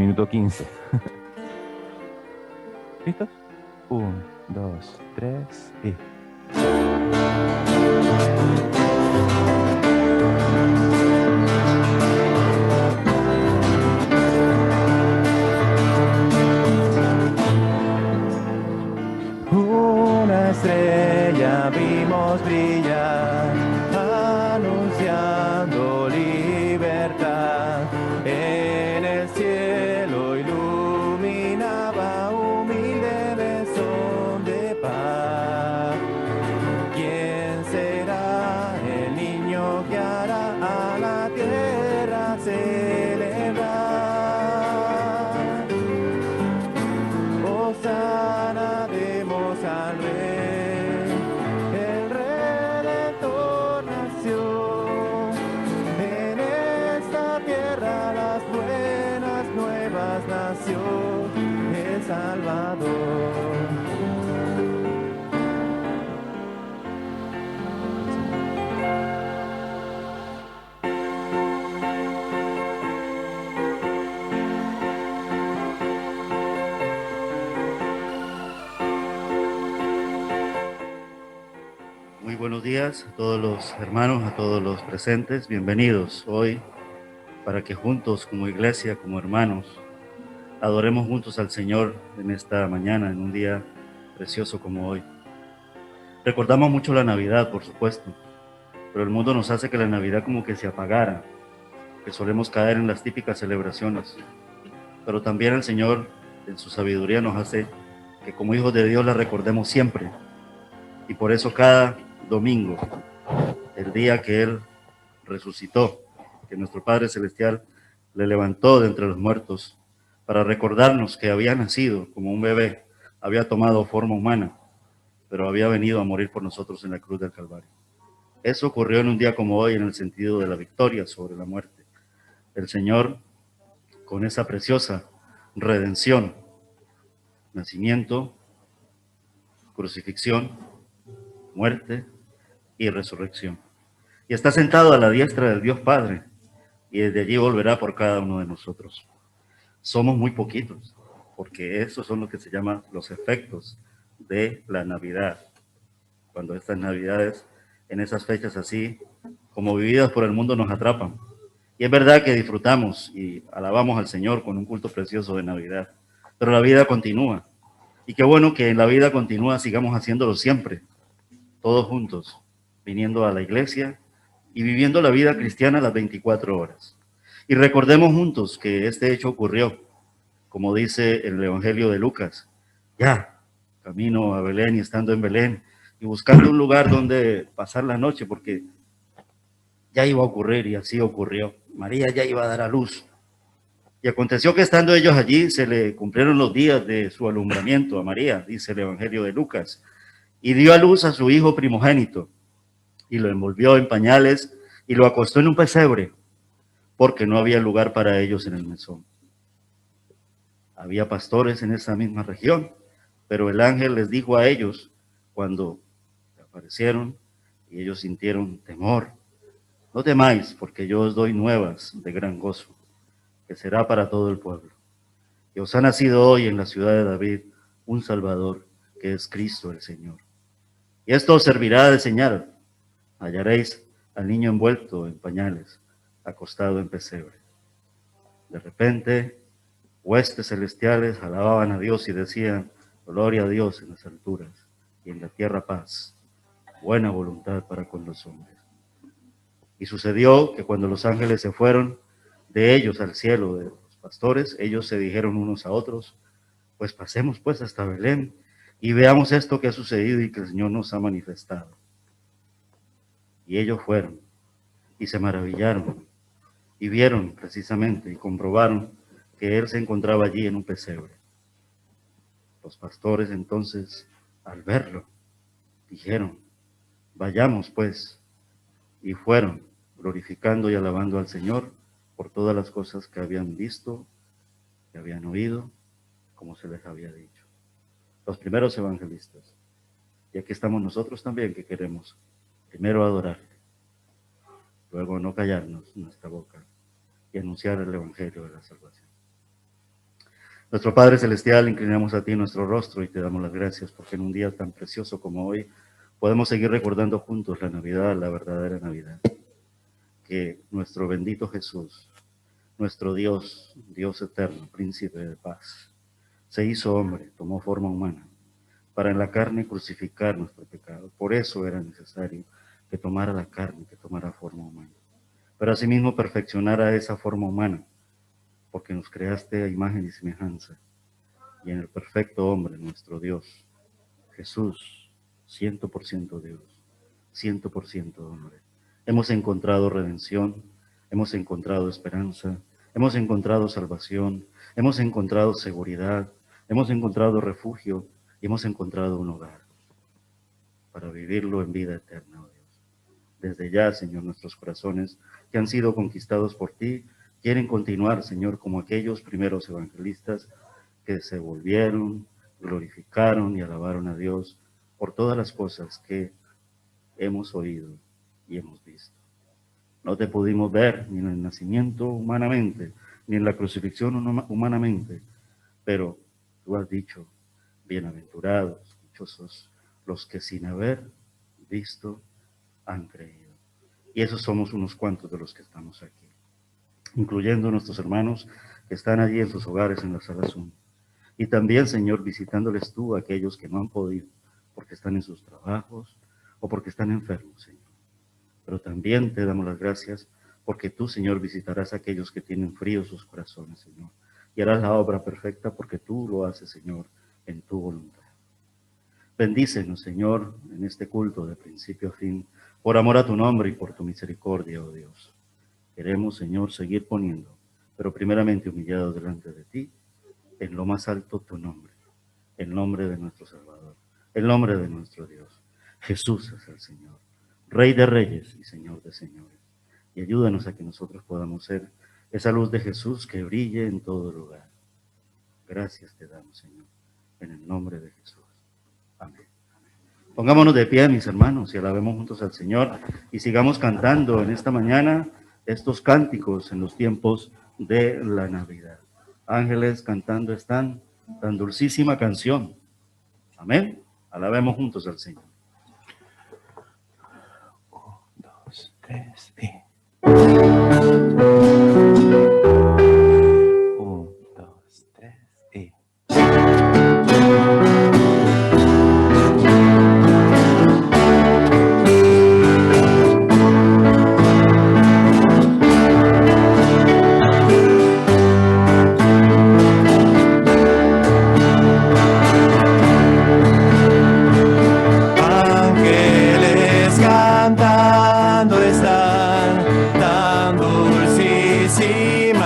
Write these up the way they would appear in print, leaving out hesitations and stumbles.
Minuto 15. ¿Listos? 1, 2, 3 y... Una estrella vimos brillar, anunciando libertad. En el cielo iluminaba humilde mesón de paz. ¿Quién será el niño que hará a la tierra celebrar? Hosana demos al Rey, el Redentor nació. En esta tierra las buenas nuevas nació el Salvador. Muy buenos días a todos los hermanos, a todos los presentes. Bienvenidos hoy para que juntos como iglesia, como hermanos, adoremos juntos al Señor en esta mañana, en un día precioso como hoy. Recordamos mucho la Navidad, por supuesto, pero el mundo nos hace que la Navidad como que se apagara, que solemos caer en las típicas celebraciones. Pero también el Señor, en su sabiduría, nos hace que como hijos de Dios la recordemos siempre. Y por eso cada domingo, el día que Él resucitó, que nuestro Padre Celestial le levantó de entre los muertos, para recordarnos que había nacido como un bebé, había tomado forma humana, pero había venido a morir por nosotros en la cruz del Calvario. Eso ocurrió en un día como hoy en el sentido de la victoria sobre la muerte. El Señor, con esa preciosa redención, nacimiento, crucifixión, muerte y resurrección. Y está sentado a la diestra del Dios Padre, y desde allí volverá por cada uno de nosotros. Somos muy poquitos, porque esos son lo que se llaman los efectos de la Navidad. Cuando estas Navidades, en esas fechas así, como vividas por el mundo, nos atrapan. Y es verdad que disfrutamos y alabamos al Señor con un culto precioso de Navidad, pero la vida continúa. Y qué bueno que en la vida continúa, sigamos haciéndolo siempre, todos juntos, viniendo a la iglesia y viviendo la vida cristiana las 24 horas. Y recordemos juntos que este hecho ocurrió, como dice el Evangelio de Lucas, ya, camino a Belén y estando en Belén y buscando un lugar donde pasar la noche, porque ya iba a ocurrir y así ocurrió. María ya iba a dar a luz. Y aconteció que estando ellos allí se le cumplieron los días de su alumbramiento a María, dice el Evangelio de Lucas, y dio a luz a su hijo primogénito y lo envolvió en pañales y lo acostó en un pesebre, porque no había lugar para ellos en el mesón. Había pastores en esa misma región, pero el ángel les dijo a ellos cuando aparecieron y ellos sintieron temor: no temáis, porque yo os doy nuevas de gran gozo, que será para todo el pueblo. Y os ha nacido hoy en la ciudad de David un Salvador, que es Cristo el Señor. Y esto os servirá de señal: hallaréis al niño envuelto en pañales, acostado en pesebre. De repente, huestes celestiales alababan a Dios y decían: gloria a Dios en las alturas y en la tierra paz, buena voluntad para con los hombres. Y sucedió que cuando los ángeles se fueron de ellos al cielo, de los pastores, ellos se dijeron unos a otros: pues pasemos pues hasta Belén y veamos esto que ha sucedido y que el Señor nos ha manifestado. Y ellos fueron y se maravillaron y vieron precisamente y comprobaron que Él se encontraba allí en un pesebre. Los pastores entonces, al verlo, dijeron: vayamos pues, y fueron glorificando y alabando al Señor por todas las cosas que habían visto, que habían oído, como se les había dicho. Los primeros evangelistas. Y aquí estamos nosotros también, que queremos primero adorarle, luego no callarnos nuestra boca y anunciar el evangelio de la salvación. Nuestro Padre Celestial, inclinamos a ti nuestro rostro y te damos las gracias porque en un día tan precioso como hoy podemos seguir recordando juntos la Navidad, la verdadera Navidad. Que nuestro bendito Jesús, nuestro Dios, Dios eterno, príncipe de paz, se hizo hombre, tomó forma humana, para en la carne crucificar nuestro pecado. Por eso era necesario que tomara la carne, que tomara forma humana. Pero asimismo perfeccionara esa forma humana, porque nos creaste a imagen y semejanza. Y en el perfecto hombre, nuestro Dios, Jesús, 100% Dios, 100% hombre, hemos encontrado redención, hemos encontrado esperanza, hemos encontrado salvación, hemos encontrado seguridad, hemos encontrado refugio y hemos encontrado un hogar para vivirlo en vida eterna, oh Dios. Desde ya, Señor, nuestros corazones que han sido conquistados por ti, quieren continuar, Señor, como aquellos primeros evangelistas que se volvieron, glorificaron y alabaron a Dios por todas las cosas que hemos oído y hemos visto. No te pudimos ver ni en el nacimiento humanamente, ni en la crucifixión humanamente, pero tú has dicho, bienaventurados, dichosos los que sin haber visto han creído. Y esos somos unos cuantos de los que estamos aquí, incluyendo nuestros hermanos que están allí en sus hogares en la sala Zoom. Y también, Señor, visitándoles tú a aquellos que no han podido, porque están en sus trabajos o porque están enfermos, Señor. Pero también te damos las gracias porque tú, Señor, visitarás a aquellos que tienen fríos sus corazones, Señor. Y harás la obra perfecta porque tú lo haces, Señor, en tu voluntad. Bendícenos, Señor, en este culto de principio a fin, por amor a tu nombre y por tu misericordia, oh Dios. Queremos, Señor, seguir poniendo, pero primeramente humillados delante de ti, en lo más alto tu nombre, el nombre de nuestro Salvador, el nombre de nuestro Dios. Jesús es el Señor, Rey de reyes y Señor de señores. Y ayúdanos a que nosotros podamos ser esa luz de Jesús que brille en todo lugar. Gracias te damos, Señor, en el nombre de Jesús. Amén. Pongámonos de pie, mis hermanos, y alabemos juntos al Señor y sigamos cantando en esta mañana estos cánticos en los tiempos de la Navidad. Ángeles cantando están tan dulcísima canción. Amén. Alabemos juntos al Señor. 1, 2, 3 y... 1, 2, 3 y... Ángeles cantando están, tan dulcísima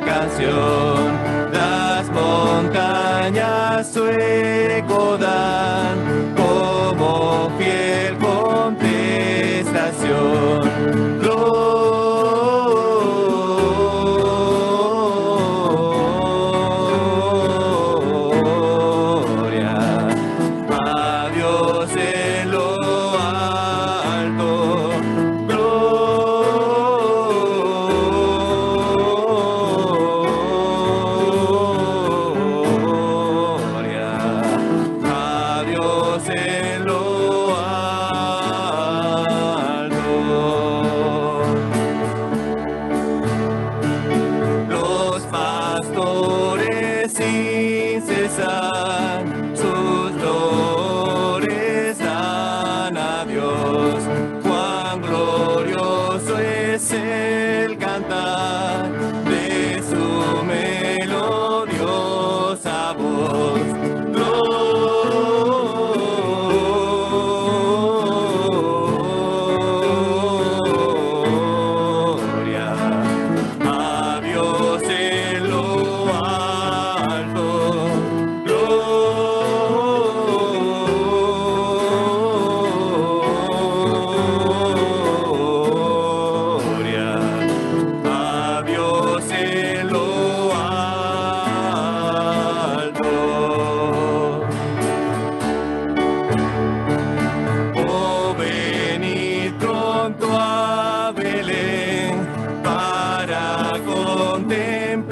canción. Las montañas su eco dan como fiel contestación. Gloria a Dios en lo alto, gloria a Dios en lo alto. Los pastores sin cesar sus flores dan a Dios. Cuán glorioso es el cantar de su melodiosa voz. Gloria a Dios en lo alto, gloria a Dios en lo alto. Oh, venid pronto a Belén para contemplar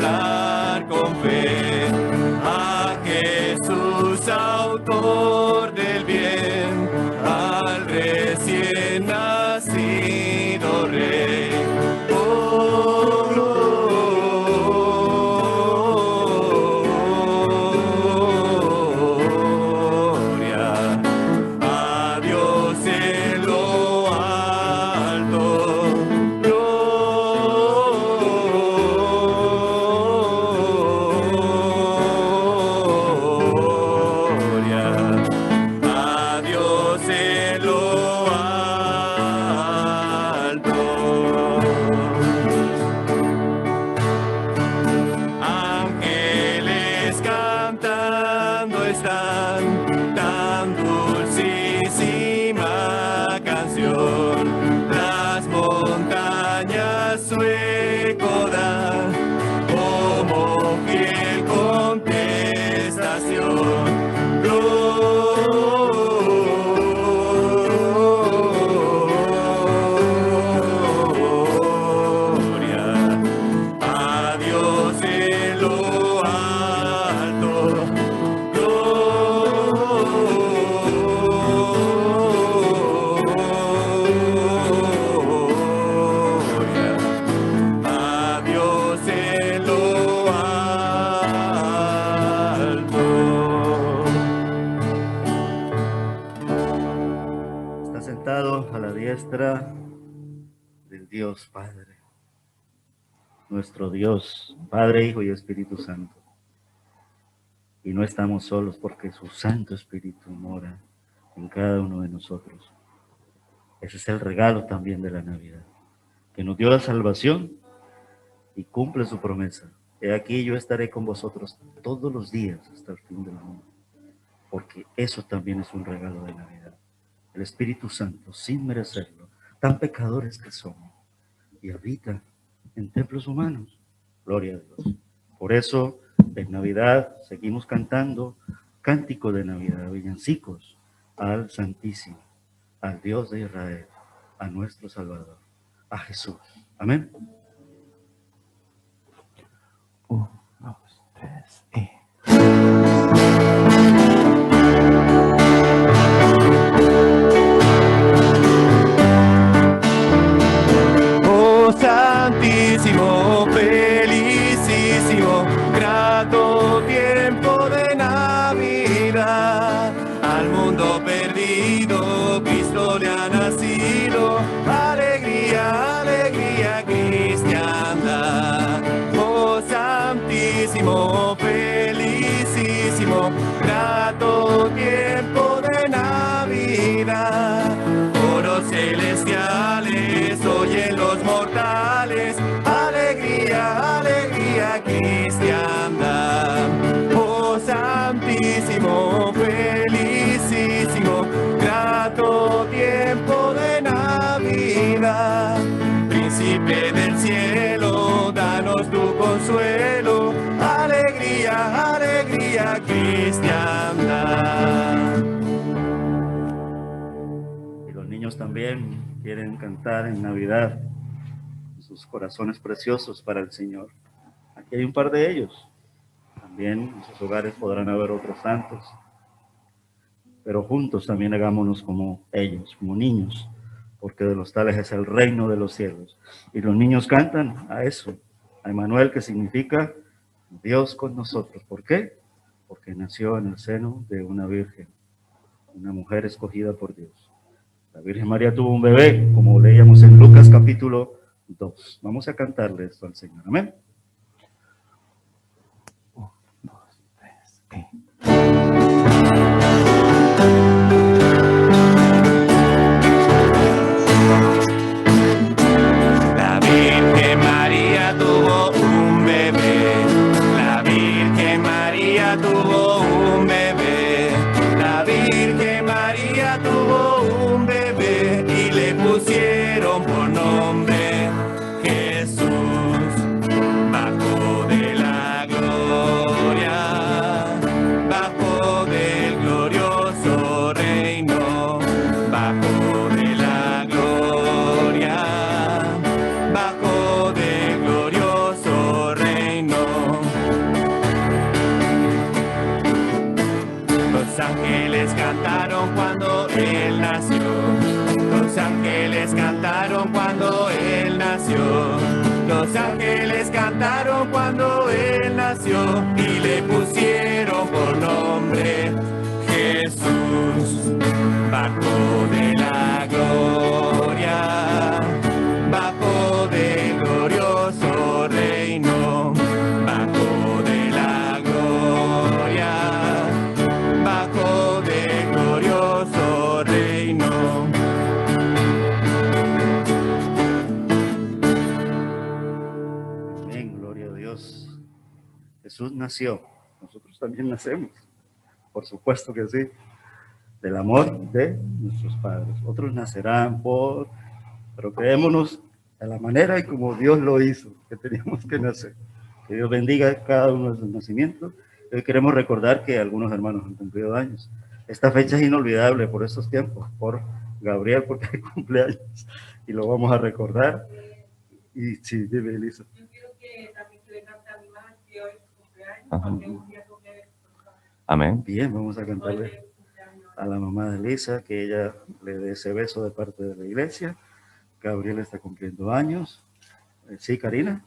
con fe Dios Padre, nuestro Dios, Padre, Hijo y Espíritu Santo. Y no estamos solos porque su Santo Espíritu mora en cada uno de nosotros. Ese es el regalo también de la Navidad, que nos dio la salvación y cumple su promesa. He aquí yo estaré con vosotros todos los días hasta el fin del mundo, porque eso también es un regalo de Navidad. El Espíritu Santo, sin merecerlo, tan pecadores que somos, y habita en templos humanos. Gloria a Dios. Por eso, en Navidad seguimos cantando cánticos de Navidad, villancicos al Santísimo, al Dios de Israel, a nuestro Salvador, a Jesús. Amén. 1, 2, 3 y... Oh Santísimo, felicísimo, grato tiempo de Navidad. Al mundo perdido, Cristo le ha nacido. Alegría, alegría, cristiandad. Oh Santísimo, felicísimo, grato tiempo de Navidad. Coros celestiales oyen los mortales, alegría, alegría, cristiandad. Oh Santísimo, felicísimo, grato tiempo de Navidad. Príncipe del cielo, danos tu consuelo, alegría, alegría, cristiandad. Y los niños también quieren cantar en Navidad sus corazones preciosos para el Señor. Aquí hay un par de ellos. También en sus hogares podrán haber otros santos, pero juntos también hagámonos como ellos, como niños, porque de los tales es el reino de los cielos. Y los niños cantan a eso, a Emmanuel, que significa Dios con nosotros. ¿Por qué? Porque nació en el seno de una virgen, una mujer escogida por Dios. La Virgen María tuvo un bebé, como leíamos en Lucas capítulo 2. Vamos a cantarle esto al Señor. Amén. 1, 2, 3 y... La Virgen María tuvo un bebé. La Virgen María tuvo un bebé. La Virgen María tuvo un bebé y le pusieron por nombre Jesús. Bajó de la gloria, bajó del glorioso reino, bajó de la gloria, bajó del glorioso reino. Los ángeles cantaron cuando Él nació. Los ángeles cantaron cuando Él nació. Los ángeles cantaron cuando Él nació y le pusieron por nombre Jesús. Bajó de la gloria, bajó del glorioso reino, bajó de la gloria, bajó del glorioso reino. Amén, gloria a Dios. Jesús nació, nosotros también nacemos, por supuesto que sí, del amor de nuestros padres. Otros nacerán pero creémonos de la manera y como Dios lo hizo, que teníamos que nacer. Que Dios bendiga cada uno de sus nacimientos. Hoy queremos recordar que algunos hermanos han cumplido años. Esta fecha es inolvidable por estos tiempos, por Gabriel, porque hay cumpleaños, y lo vamos a recordar. Y sí, dime, Elisa. Yo quiero que también le cante a mi mamá que hoy es su cumpleaños, Ajá. porque un día cumple Amén. Bien, vamos a cantarle a la mamá de Elisa, que ella le dé ese beso de parte de la iglesia. Gabriel está cumpliendo años. Sí, Karina.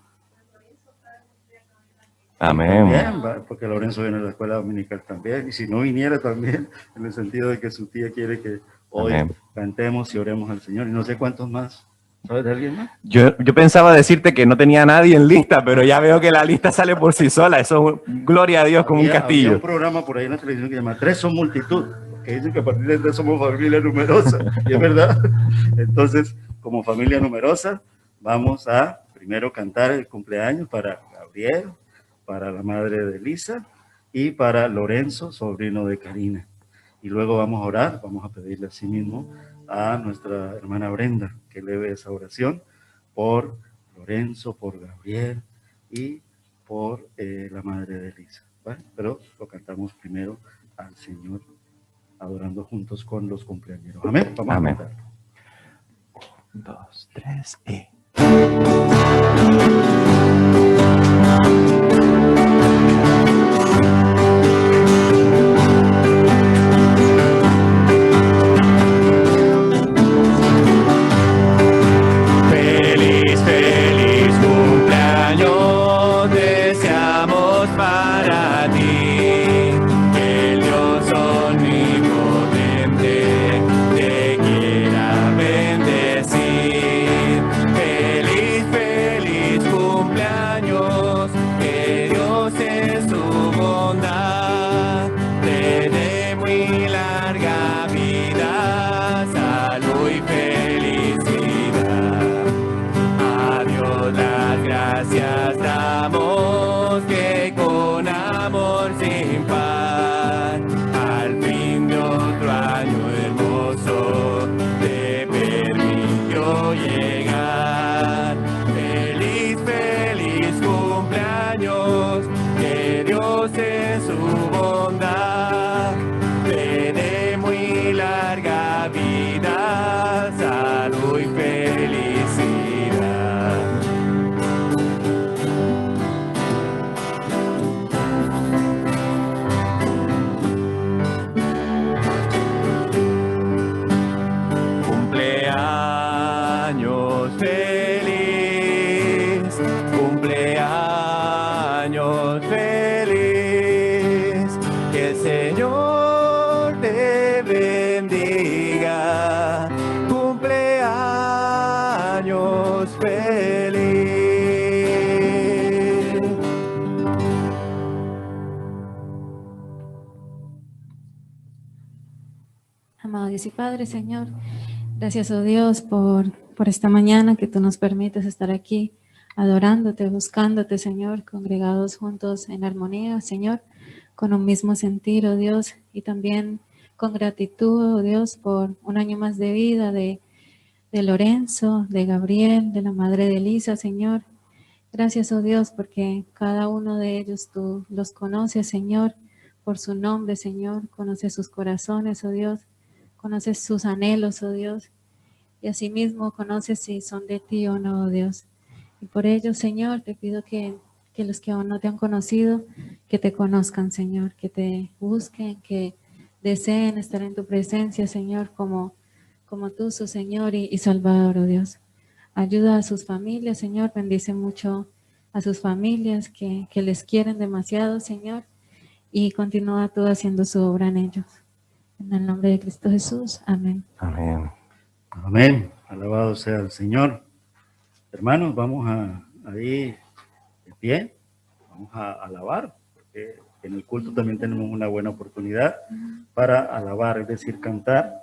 Amén. Bien, porque Lorenzo viene a la escuela dominical también. Y si no viniera también, en el sentido de que su tía quiere que hoy Amén. cantemos y oremos al Señor. Y no sé cuántos más ¿Sabes de alguien más? Yo pensaba decirte que no tenía nadie en lista, pero ya veo que la lista sale por sí sola. Eso es gloria a Dios como un Había castillo. un programa por ahí en la televisión que se llama Tres son multitud, que dicen que a partir de tres somos familia numerosa, y es verdad. Entonces, como familia numerosa, vamos a primero cantar el cumpleaños para Gabriel, para la madre de Elisa y para Lorenzo, sobrino de Karina. Y luego vamos a orar, vamos a pedirle a sí mismo a nuestra hermana Brenda que eleve esa oración por Lorenzo, por Gabriel y por la madre de Elisa. ¿Vale? Pero lo cantamos primero al Señor, adorando juntos con los cumpleañeros. Amén. Vamos Amén. a cantar. 1, 2, 3 y... Feliz, feliz cumpleaños deseamos para ti, que el Dios omnipotente te quiera bendecir. Feliz, feliz cumpleaños, que Dios en su bondad te dé muy larga vida, salud y felicidad. A Dios las gracias damos, que con amor sin par, al fin de otro año hermoso, te permitió llegar. Feliz, feliz cumpleaños, que Dios en su bondad te dé muy larga vida, salud y felicidad. Cumpleaños feliz, cumpleaños feliz, que el Señor te bendiga. Cumpleaños feliz. Amado Dios y Padre, Señor, gracias, oh Dios, por esta mañana que tú nos permites estar aquí adorándote, buscándote, Señor, congregados juntos en armonía, Señor, con un mismo sentir, oh Dios, y también con gratitud, oh Dios, por un año más de vida de Lorenzo, de Gabriel, de la madre de Elisa, Señor. Gracias, oh Dios, porque cada uno de ellos tú los conoces, Señor, por su nombre, Señor, conoces sus corazones, oh Dios, conoces sus anhelos, oh Dios, y asimismo conoces si son de ti o no, oh Dios. Y por ello, Señor, te pido que los que aún no te han conocido, que te conozcan, Señor, que te busquen, que deseen estar en tu presencia, Señor, como tú, su Señor y Salvador, oh Dios. Ayuda a sus familias, Señor, bendice mucho a sus familias que les quieren demasiado, Señor, y continúa tú haciendo su obra en ellos. En el nombre de Cristo Jesús, amén. Amén. Amén. Alabado sea el Señor. Hermanos, vamos a ahí de pie, vamos a alabar, porque en el culto también tenemos una buena oportunidad para alabar, es decir, cantar,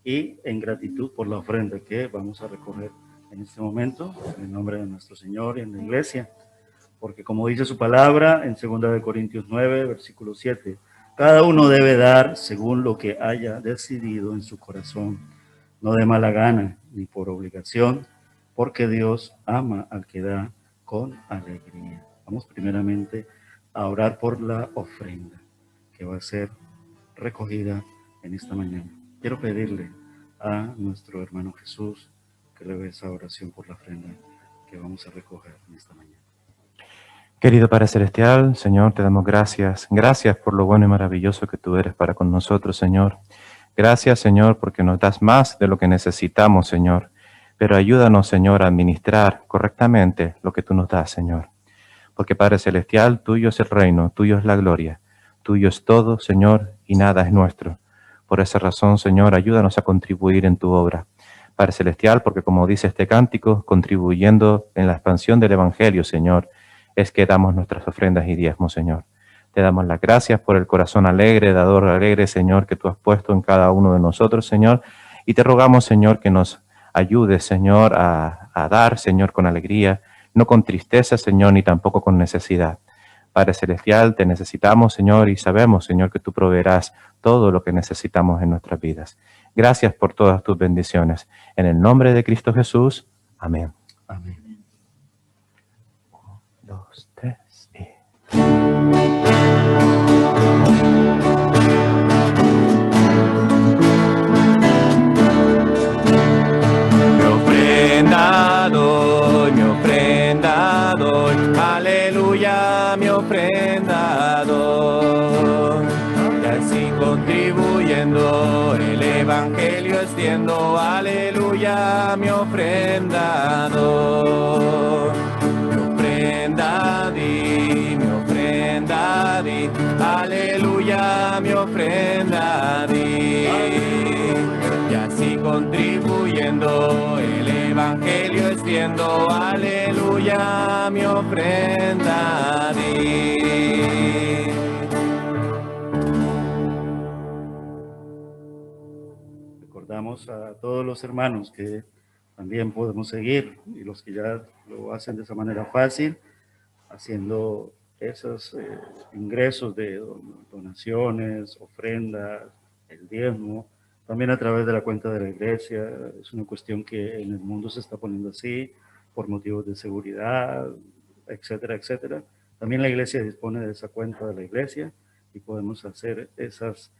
y en gratitud por la ofrenda que vamos a recoger en este momento, en el nombre de nuestro Señor y en la iglesia. Porque como dice su palabra en 2 Corintios 9, versículo 7, cada uno debe dar según lo que haya decidido en su corazón, no de mala gana ni por obligación, porque Dios ama al que da con alegría. Vamos primeramente a orar por la ofrenda que va a ser recogida en esta mañana. Quiero pedirle a nuestro hermano Jesús que le dé esa oración por la ofrenda que vamos a recoger en esta mañana. Querido Padre Celestial, Señor, te damos gracias. Gracias por lo bueno y maravilloso que tú eres para con nosotros, Señor. Gracias, Señor, porque nos das más de lo que necesitamos, Señor. Pero ayúdanos, Señor, a administrar correctamente lo que tú nos das, Señor. Porque, Padre Celestial, tuyo es el reino, tuyo es la gloria. Tuyo es todo, Señor, y nada es nuestro. Por esa razón, Señor, ayúdanos a contribuir en tu obra, Padre Celestial, porque como dice este cántico, contribuyendo en la expansión del Evangelio, Señor, es que damos nuestras ofrendas y diezmos, Señor. Te damos las gracias por el corazón alegre, dador alegre, Señor, que tú has puesto en cada uno de nosotros, Señor. Y te rogamos, Señor, que nos ayudes, Señor, a dar, Señor, con alegría, no con tristeza, Señor, ni tampoco con necesidad. Padre Celestial, te necesitamos, Señor, y sabemos, Señor, que tú proveerás todo lo que necesitamos en nuestras vidas. Gracias por todas tus bendiciones. En el nombre de Cristo Jesús, amén. Amén. 1, 2, 3 y... Mi ofrenda doy, aleluya, mi ofrenda doy. Y así contribuyendo el Evangelio extiendo, aleluya, mi ofrenda doy. Mi ofrenda di, aleluya, mi ofrenda di. Y así contribuyendo el Evangelio extiendo, aleluya, mi ofrenda di. Recordamos a todos los hermanos que también podemos seguir, y los que ya lo hacen de esa manera fácil, haciendo esos ingresos de donaciones, ofrendas, el diezmo, también a través de la cuenta de la iglesia. Es una cuestión que en el mundo se está poniendo así, por motivos de seguridad, etcétera, etcétera. También la iglesia dispone de esa cuenta de la iglesia y podemos hacer esas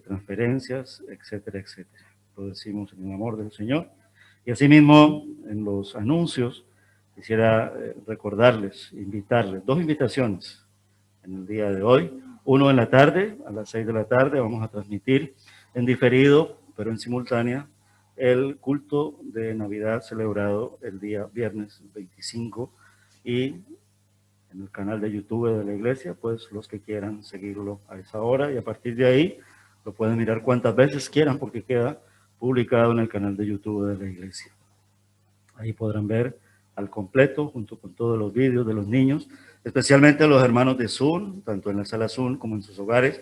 transferencias, etcétera, etcétera. Lo decimos en el amor del Señor. Y asimismo, en los anuncios, quisiera recordarles, invitarles, 2 invitaciones en el día de hoy. Uno en la tarde, a las 6 de la tarde, vamos a transmitir en diferido, pero en simultánea, el culto de Navidad celebrado el día viernes 25 y en el canal de YouTube de la iglesia, pues los que quieran seguirlo a esa hora y a partir de ahí lo pueden mirar cuantas veces quieran porque queda publicado en el canal de YouTube de la iglesia. Ahí podrán ver al completo junto con todos los vídeos de los niños, especialmente a los hermanos de Zoom, tanto en la sala Zoom como en sus hogares,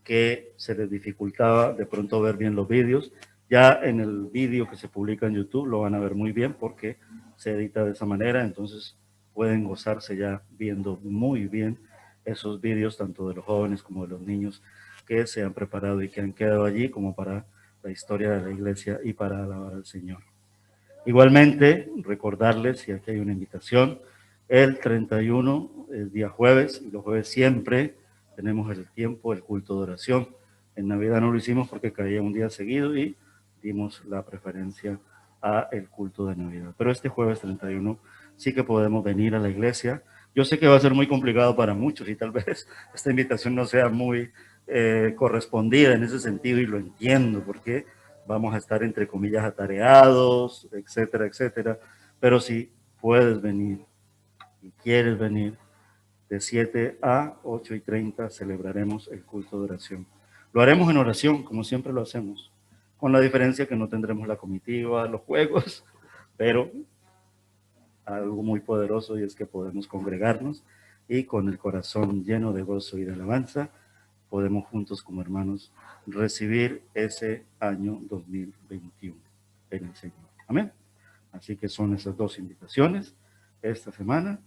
que se les dificultaba de pronto ver bien los vídeos. Ya en el vídeo que se publica en YouTube lo van a ver muy bien porque se edita de esa manera, entonces pueden gozarse ya viendo muy bien esos vídeos, tanto de los jóvenes como de los niños que se han preparado y que han quedado allí como para la historia de la iglesia y para alabar al Señor. Igualmente, recordarles, y aquí hay una invitación, el 31, el día jueves, y los jueves siempre tenemos el tiempo, el culto de oración. En Navidad no lo hicimos porque caía un día seguido y dimos la preferencia a el culto de Navidad. Pero este jueves 31 sí que podemos venir a la iglesia. Yo sé que va a ser muy complicado para muchos y tal vez esta invitación no sea muy correspondida en ese sentido y lo entiendo porque vamos a estar entre comillas atareados, etcétera, etcétera. Pero si puedes venir y quieres venir, de 7 a 8:30 celebraremos el culto de oración. Lo haremos en oración, como siempre lo hacemos, con la diferencia que no tendremos la comitiva, los juegos, pero algo muy poderoso y es que podemos congregarnos y con el corazón lleno de gozo y de alabanza, podemos juntos como hermanos recibir ese año 2021 en el Señor. Amén. Así que son esas 2 invitaciones esta semana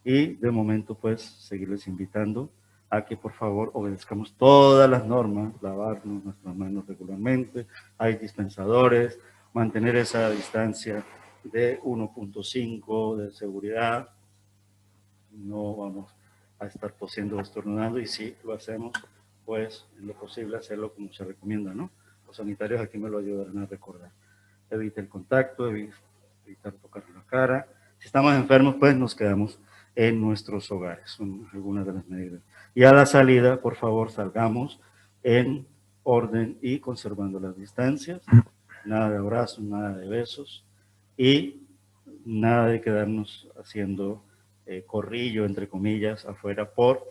y de momento pues seguirles invitando a que por favor obedezcamos todas las normas, lavarnos nuestras manos regularmente, hay dispensadores, mantener esa distancia de 1.5 de seguridad, no vamos a estar tosiendo o estornudando y si lo hacemos, pues en lo posible hacerlo como se recomienda, ¿no? Los sanitarios aquí me lo ayudarán a recordar. Evite el contacto, evitar tocar la cara. Si estamos enfermos, pues nos quedamos en nuestros hogares, son algunas de las medidas. Y a la salida, por favor, salgamos en orden y conservando las distancias, nada de abrazos, nada de besos y nada de quedarnos haciendo corrillo, entre comillas, afuera por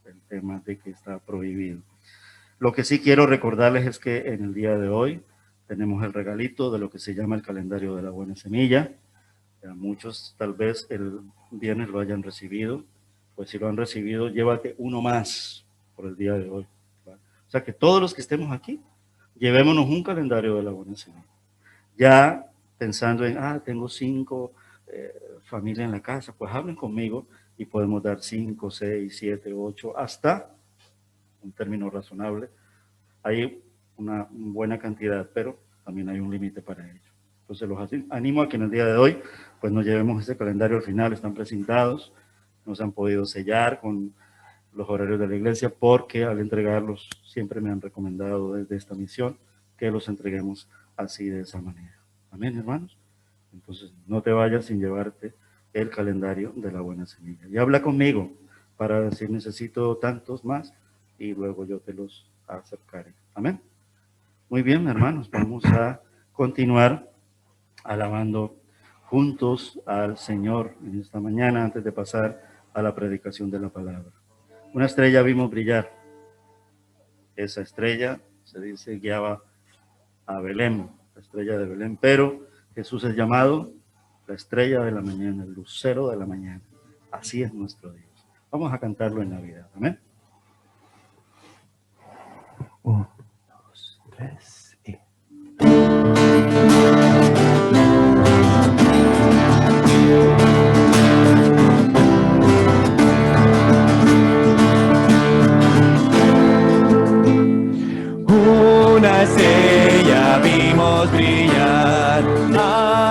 el tema de que está prohibido. Lo que sí quiero recordarles es que en el día de hoy tenemos el regalito de lo que se llama el calendario de la buena semilla. Ya muchos tal vez el viernes lo hayan recibido, pues si lo han recibido, llévate uno más por el día de hoy. ¿Va? O sea que todos los que estemos aquí, llevémonos un calendario de la buena semilla. Ya pensando en, tengo 5 familias en la casa, pues hablen conmigo y podemos dar 5, 6, 7, 8, hasta un término razonable. Hay una buena cantidad, pero también hay un límite para ello. Entonces los animo a que en el día de hoy pues nos llevemos este calendario al final, están presentados, nos han podido sellar con los horarios de la iglesia, porque al entregarlos siempre me han recomendado desde esta misión que los entreguemos así, de esa manera. Amén, hermanos. Entonces no te vayas sin llevarte el calendario de la buena semilla. Y habla conmigo para decir necesito tantos más y luego yo te los acercaré. Amén. Muy bien, hermanos, vamos a continuar alabando juntos al Señor en esta mañana antes de pasar a la predicación de la palabra. Una estrella vimos brillar. Esa estrella, se dice, guiaba a Belén, la estrella de Belén, pero Jesús es llamado la estrella de la mañana, el lucero de la mañana. Así es nuestro Dios. Vamos a cantarlo en Navidad. Amén. 1, 2, 3 y... Una estrella vimos brillar,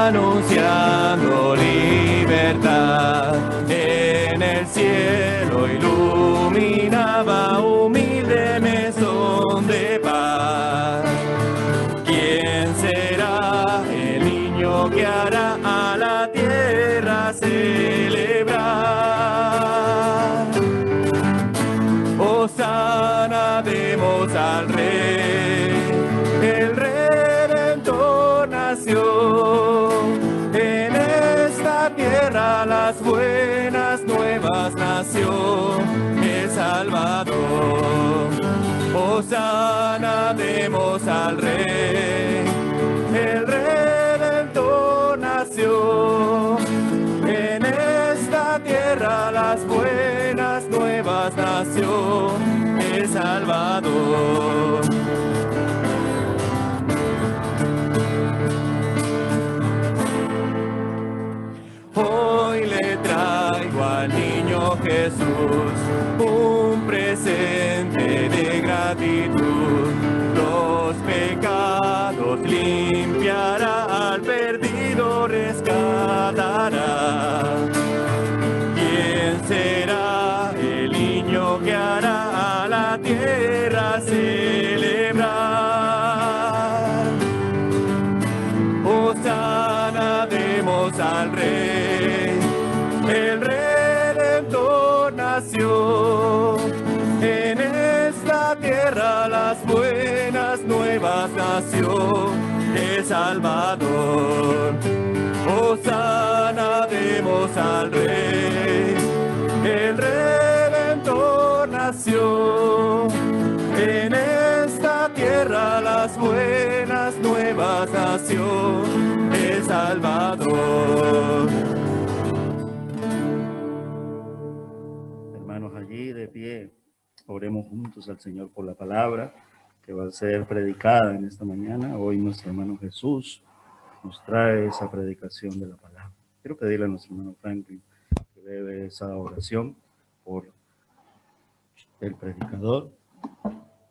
anunciando libertad. En el cielo iluminaba humilde mesón de paz. ¿Quién será el niño que hará a la tierra celebrar? Hosana, demos al Rey, el Redentor nació. En esta tierra las buenas nuevas nació el Salvador. Hosana, demos al Rey, el Redentor nació. En esta tierra las buenas nuevas nació el Salvador. Hoy le traigo al niño Jesús un presente de gratitud. Los pecados limpiará, al perdido rescatará. ¿Quién será el niño que hará a la tierra celebrar? Hosana, demos al Rey, el Redentor nació. En esta tierra las buenas nuevas nació el Salvador. Hosana, demos al Rey, el Redentor nació. En esta tierra las buenas nuevas nació el Salvador. Hermanos, allí de pie, oremos juntos al Señor por la palabra que va a ser predicada en esta mañana. Hoy nuestro hermano Jesús nos trae esa predicación de la palabra. Quiero pedirle a nuestro hermano Franklin que debe esa oración por el predicador,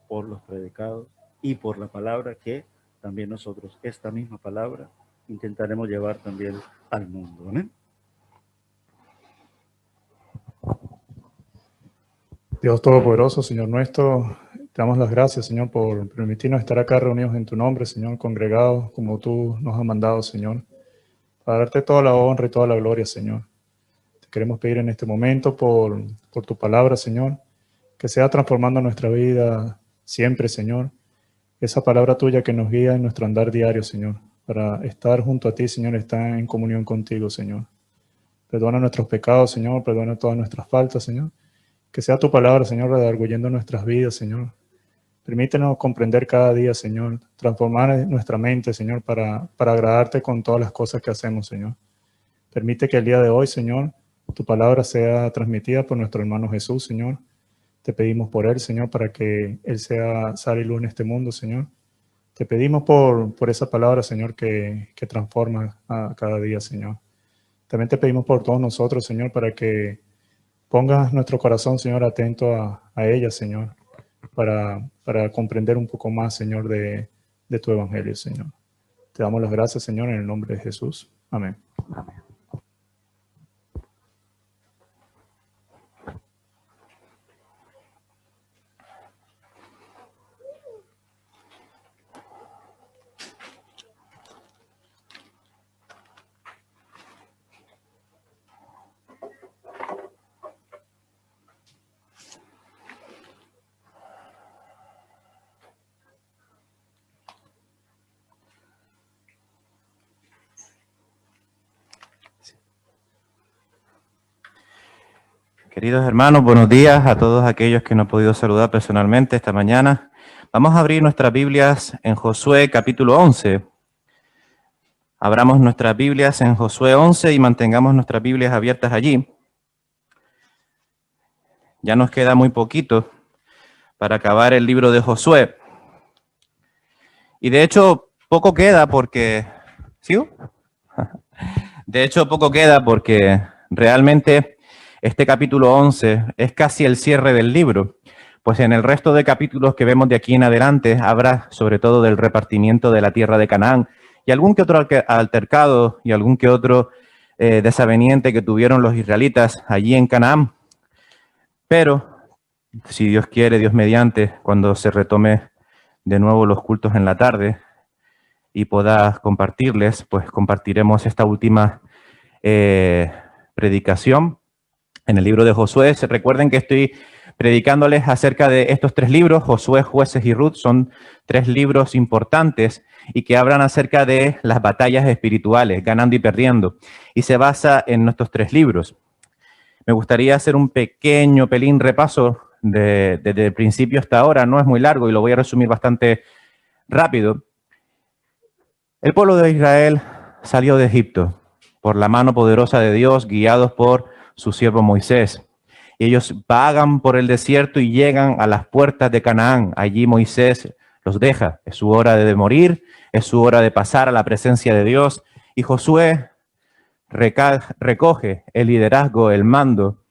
por los predicados y por la palabra que también nosotros, esta misma palabra, intentaremos llevar también al mundo. ¿Amén? Dios Todopoderoso, Señor nuestro, te damos las gracias, Señor, por permitirnos estar acá reunidos en tu nombre, Señor, congregados como tú nos has mandado, Señor, para darte toda la honra y toda la gloria, Señor. Te queremos pedir en este momento por tu palabra, Señor, que sea transformando nuestra vida siempre, Señor. Esa palabra tuya que nos guía en nuestro andar diario, Señor, para estar junto a ti, Señor, estar en comunión contigo, Señor. Perdona nuestros pecados, Señor, perdona todas nuestras faltas, Señor. Que sea tu palabra, Señor, redarguyendo nuestras vidas, Señor. Permítenos comprender cada día, Señor, transformar nuestra mente, Señor, para agradarte con todas las cosas que hacemos, Señor. Permite que el día de hoy, Señor, tu palabra sea transmitida por nuestro hermano Jesús, Señor. Te pedimos por él, Señor, para que él sea sal y luz en este mundo, Señor. Te pedimos por esa palabra, Señor, que transforma a cada día, Señor. También te pedimos por todos nosotros, Señor, para que pongas nuestro corazón, Señor, atento a ella, Señor, para comprender un poco más, Señor, de tu evangelio, Señor. Te damos las gracias, Señor, en el nombre de Jesús. Amén. Amén. Queridos hermanos, buenos días a todos aquellos que no he podido saludar personalmente esta mañana. Vamos a abrir nuestras Biblias en Josué capítulo 11. Abramos nuestras Biblias en Josué 11 y mantengamos nuestras Biblias abiertas allí. Ya nos queda muy poquito para acabar el libro de Josué. Y de hecho, poco queda porque... ¿Sigo? De hecho, poco queda porque realmente este capítulo 11 es casi el cierre del libro, pues en el resto de capítulos que vemos de aquí en adelante habrá sobre todo del repartimiento de la tierra de Canaán y algún que otro altercado y algún que otro desaveniente que tuvieron los israelitas allí en Canaán. Pero, si Dios quiere, Dios mediante, cuando se retome de nuevo los cultos en la tarde y pueda compartirles, pues compartiremos esta última predicación en el libro de Josué. Recuerden que estoy predicándoles acerca de estos tres libros, Josué, Jueces y Ruth. Son tres libros importantes y que hablan acerca de las batallas espirituales, ganando y perdiendo. Y se basa en nuestros tres libros. Me gustaría hacer un pequeño pelín repaso desde el principio hasta ahora. No es muy largo y lo voy a resumir bastante rápido. El pueblo de Israel salió de Egipto por la mano poderosa de Dios, guiados por su siervo Moisés. Ellos vagan por el desierto y llegan a las puertas de Canaán. Allí Moisés los deja. Es su hora de morir, es su hora de pasar a la presencia de Dios. Y Josué recoge el liderazgo, el mando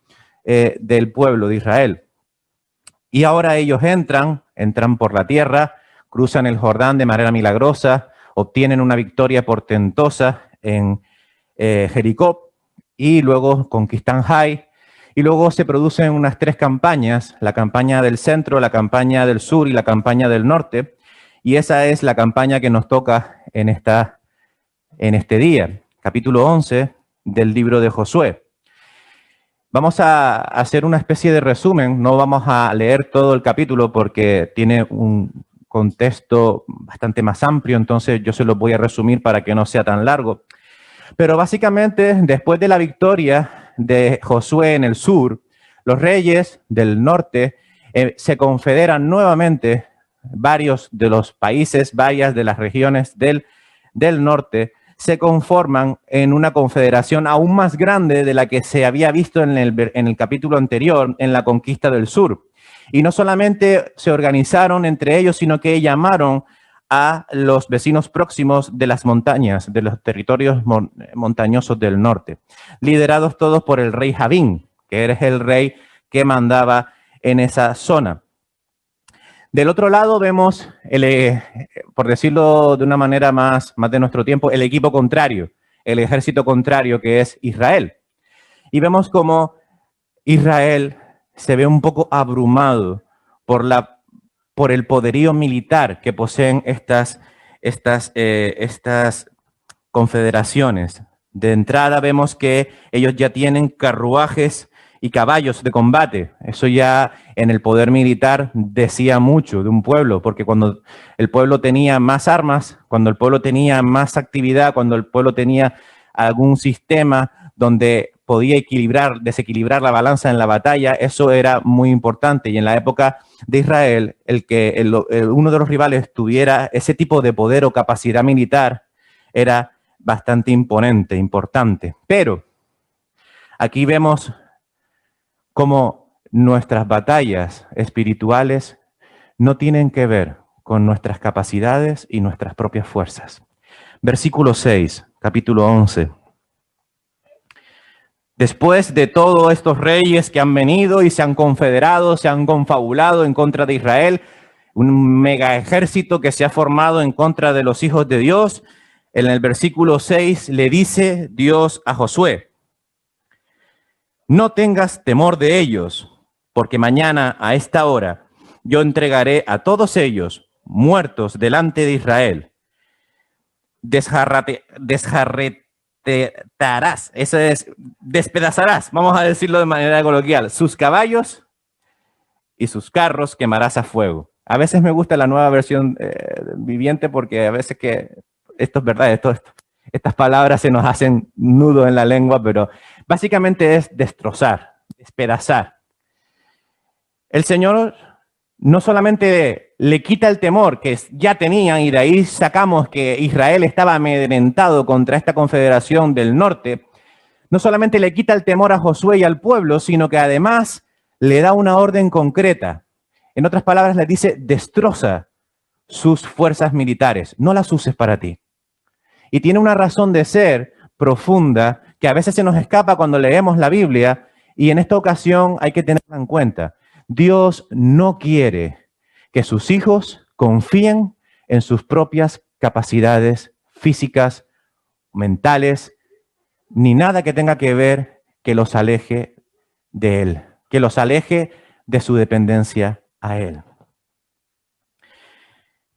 del pueblo de Israel. Y ahora ellos entran por la tierra, cruzan el Jordán de manera milagrosa, obtienen una victoria portentosa en Jericó, y luego conquistan Jai, y luego se producen unas tres campañas, la campaña del centro, la campaña del sur y la campaña del norte, y esa es la campaña que nos toca en este día, capítulo 11 del libro de Josué. Vamos a hacer una especie de resumen, no vamos a leer todo el capítulo porque tiene un contexto bastante más amplio, entonces yo se los voy a resumir para que no sea tan largo. Pero básicamente, después de la victoria de Josué en el sur, los reyes del norte se confederan nuevamente. Varios de los países, varias de las regiones del norte se conforman en una confederación aún más grande de la que se había visto en el capítulo anterior, en la conquista del sur. Y no solamente se organizaron entre ellos, sino que llamaron a los vecinos próximos de las montañas, de los territorios montañosos del norte, liderados todos por el rey Javín, que era el rey que mandaba en esa zona. Del otro lado vemos, por decirlo de una manera más de nuestro tiempo, el equipo contrario, el ejército contrario, que es Israel. Y vemos cómo Israel se ve un poco abrumado por el poderío militar que poseen estas confederaciones. De entrada vemos que ellos ya tienen carruajes y caballos de combate. Eso ya en el poder militar decía mucho de un pueblo, porque cuando el pueblo tenía más armas, cuando el pueblo tenía más actividad, cuando el pueblo tenía algún sistema donde podía desequilibrar la balanza en la batalla, eso era muy importante. Y en la época de Israel, uno de los rivales tuviera ese tipo de poder o capacidad militar era bastante imponente, importante. Pero aquí vemos cómo nuestras batallas espirituales no tienen que ver con nuestras capacidades y nuestras propias fuerzas. Versículo 6, capítulo 11. Después de todos estos reyes que han venido y se han confederado, se han confabulado en contra de Israel, un mega ejército que se ha formado en contra de los hijos de Dios, en el versículo 6 le dice Dios a Josué: no tengas temor de ellos, porque mañana a esta hora yo entregaré a todos ellos muertos delante de Israel. Desjarretarás, eso es, despedazarás, vamos a decirlo de manera coloquial, sus caballos y sus carros quemarás a fuego. A veces me gusta la nueva versión viviente porque a veces que esto es verdad, estas palabras se nos hacen nudo en la lengua, pero básicamente es destrozar, despedazar. El Señor no solamente le quita el temor que ya tenían, y de ahí sacamos que Israel estaba amedrentado contra esta confederación del norte, no solamente le quita el temor a Josué y al pueblo, sino que además le da una orden concreta. En otras palabras, le dice: destroza sus fuerzas militares, no las uses para ti. Y tiene una razón de ser profunda que a veces se nos escapa cuando leemos la Biblia, y en esta ocasión hay que tenerla en cuenta. Dios no quiere que sus hijos confíen en sus propias capacidades físicas, mentales, ni nada que tenga que ver que los aleje de Él, que los aleje de su dependencia a Él.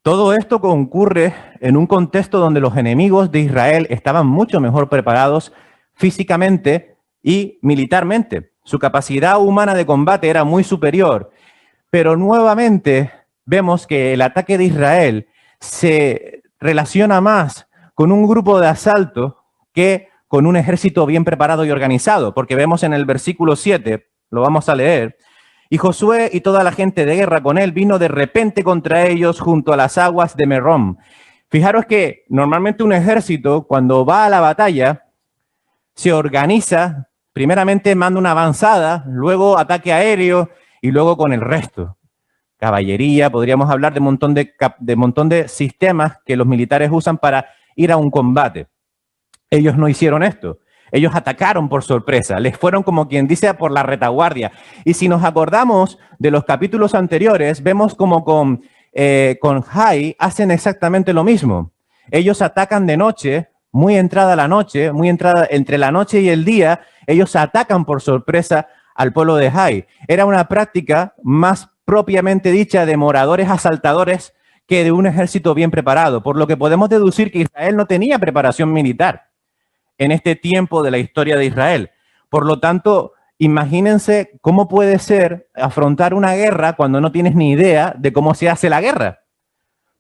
Todo esto concurre en un contexto donde los enemigos de Israel estaban mucho mejor preparados físicamente y militarmente. Su capacidad humana de combate era muy superior, pero nuevamente vemos que el ataque de Israel se relaciona más con un grupo de asalto que con un ejército bien preparado y organizado, porque vemos en el versículo 7, lo vamos a leer: y Josué y toda la gente de guerra con él vino de repente contra ellos junto a las aguas de Merom. Fijaros que normalmente un ejército, cuando va a la batalla, se organiza, primeramente manda una avanzada, luego ataque aéreo y luego con el resto. Caballería, podríamos hablar de montón de sistemas que los militares usan para ir a un combate. Ellos no hicieron esto. Ellos atacaron por sorpresa, les fueron como quien dice por la retaguardia. Y si nos acordamos de los capítulos anteriores, vemos como con Jai hacen exactamente lo mismo. Ellos atacan de noche, muy entrada la noche, muy entrada entre la noche y el día, ellos atacan por sorpresa al pueblo de Jai. Era una práctica más propiamente dicha de moradores asaltadores que de un ejército bien preparado, por lo que podemos deducir que Israel no tenía preparación militar en este tiempo de la historia de Israel. Por lo tanto, imagínense cómo puede ser afrontar una guerra cuando no tienes ni idea de cómo se hace la guerra.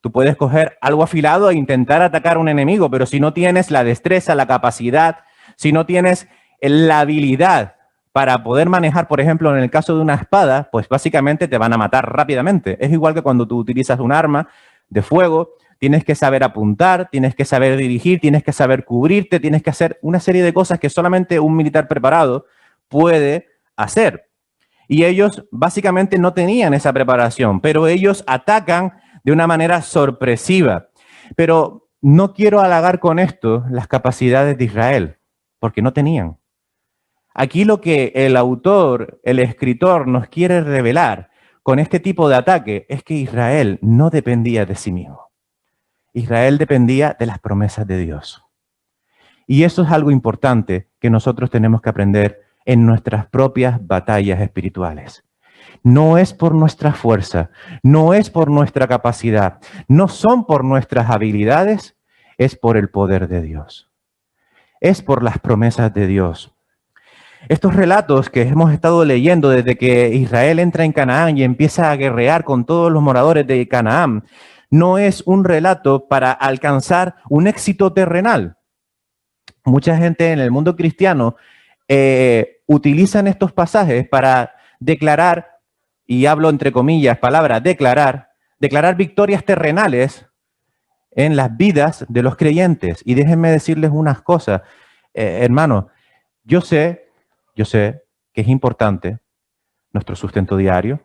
Tú puedes coger algo afilado e intentar atacar a un enemigo, pero si no tienes la destreza, la capacidad, si no tienes la habilidad para poder manejar, por ejemplo, en el caso de una espada, pues básicamente te van a matar rápidamente. Es igual que cuando tú utilizas un arma de fuego. Tienes que saber apuntar, tienes que saber dirigir, tienes que saber cubrirte, tienes que hacer una serie de cosas que solamente un militar preparado puede hacer. Y ellos básicamente no tenían esa preparación, pero ellos atacan de una manera sorpresiva. Pero no quiero halagar con esto las capacidades de Israel, porque no tenían. Aquí lo que el autor, el escritor nos quiere revelar con este tipo de ataque es que Israel no dependía de sí mismo. Israel dependía de las promesas de Dios. Y eso es algo importante que nosotros tenemos que aprender en nuestras propias batallas espirituales. No es por nuestra fuerza, no es por nuestra capacidad, no son por nuestras habilidades, es por el poder de Dios. Es por las promesas de Dios. Estos relatos que hemos estado leyendo desde que Israel entra en Canaán y empieza a guerrear con todos los moradores de Canaán, no es un relato para alcanzar un éxito terrenal. Mucha gente en el mundo cristiano utilizan estos pasajes para declarar, y hablo entre comillas, palabra declarar victorias terrenales en las vidas de los creyentes. Y déjenme decirles unas cosas, hermanos, yo sé que es importante nuestro sustento diario,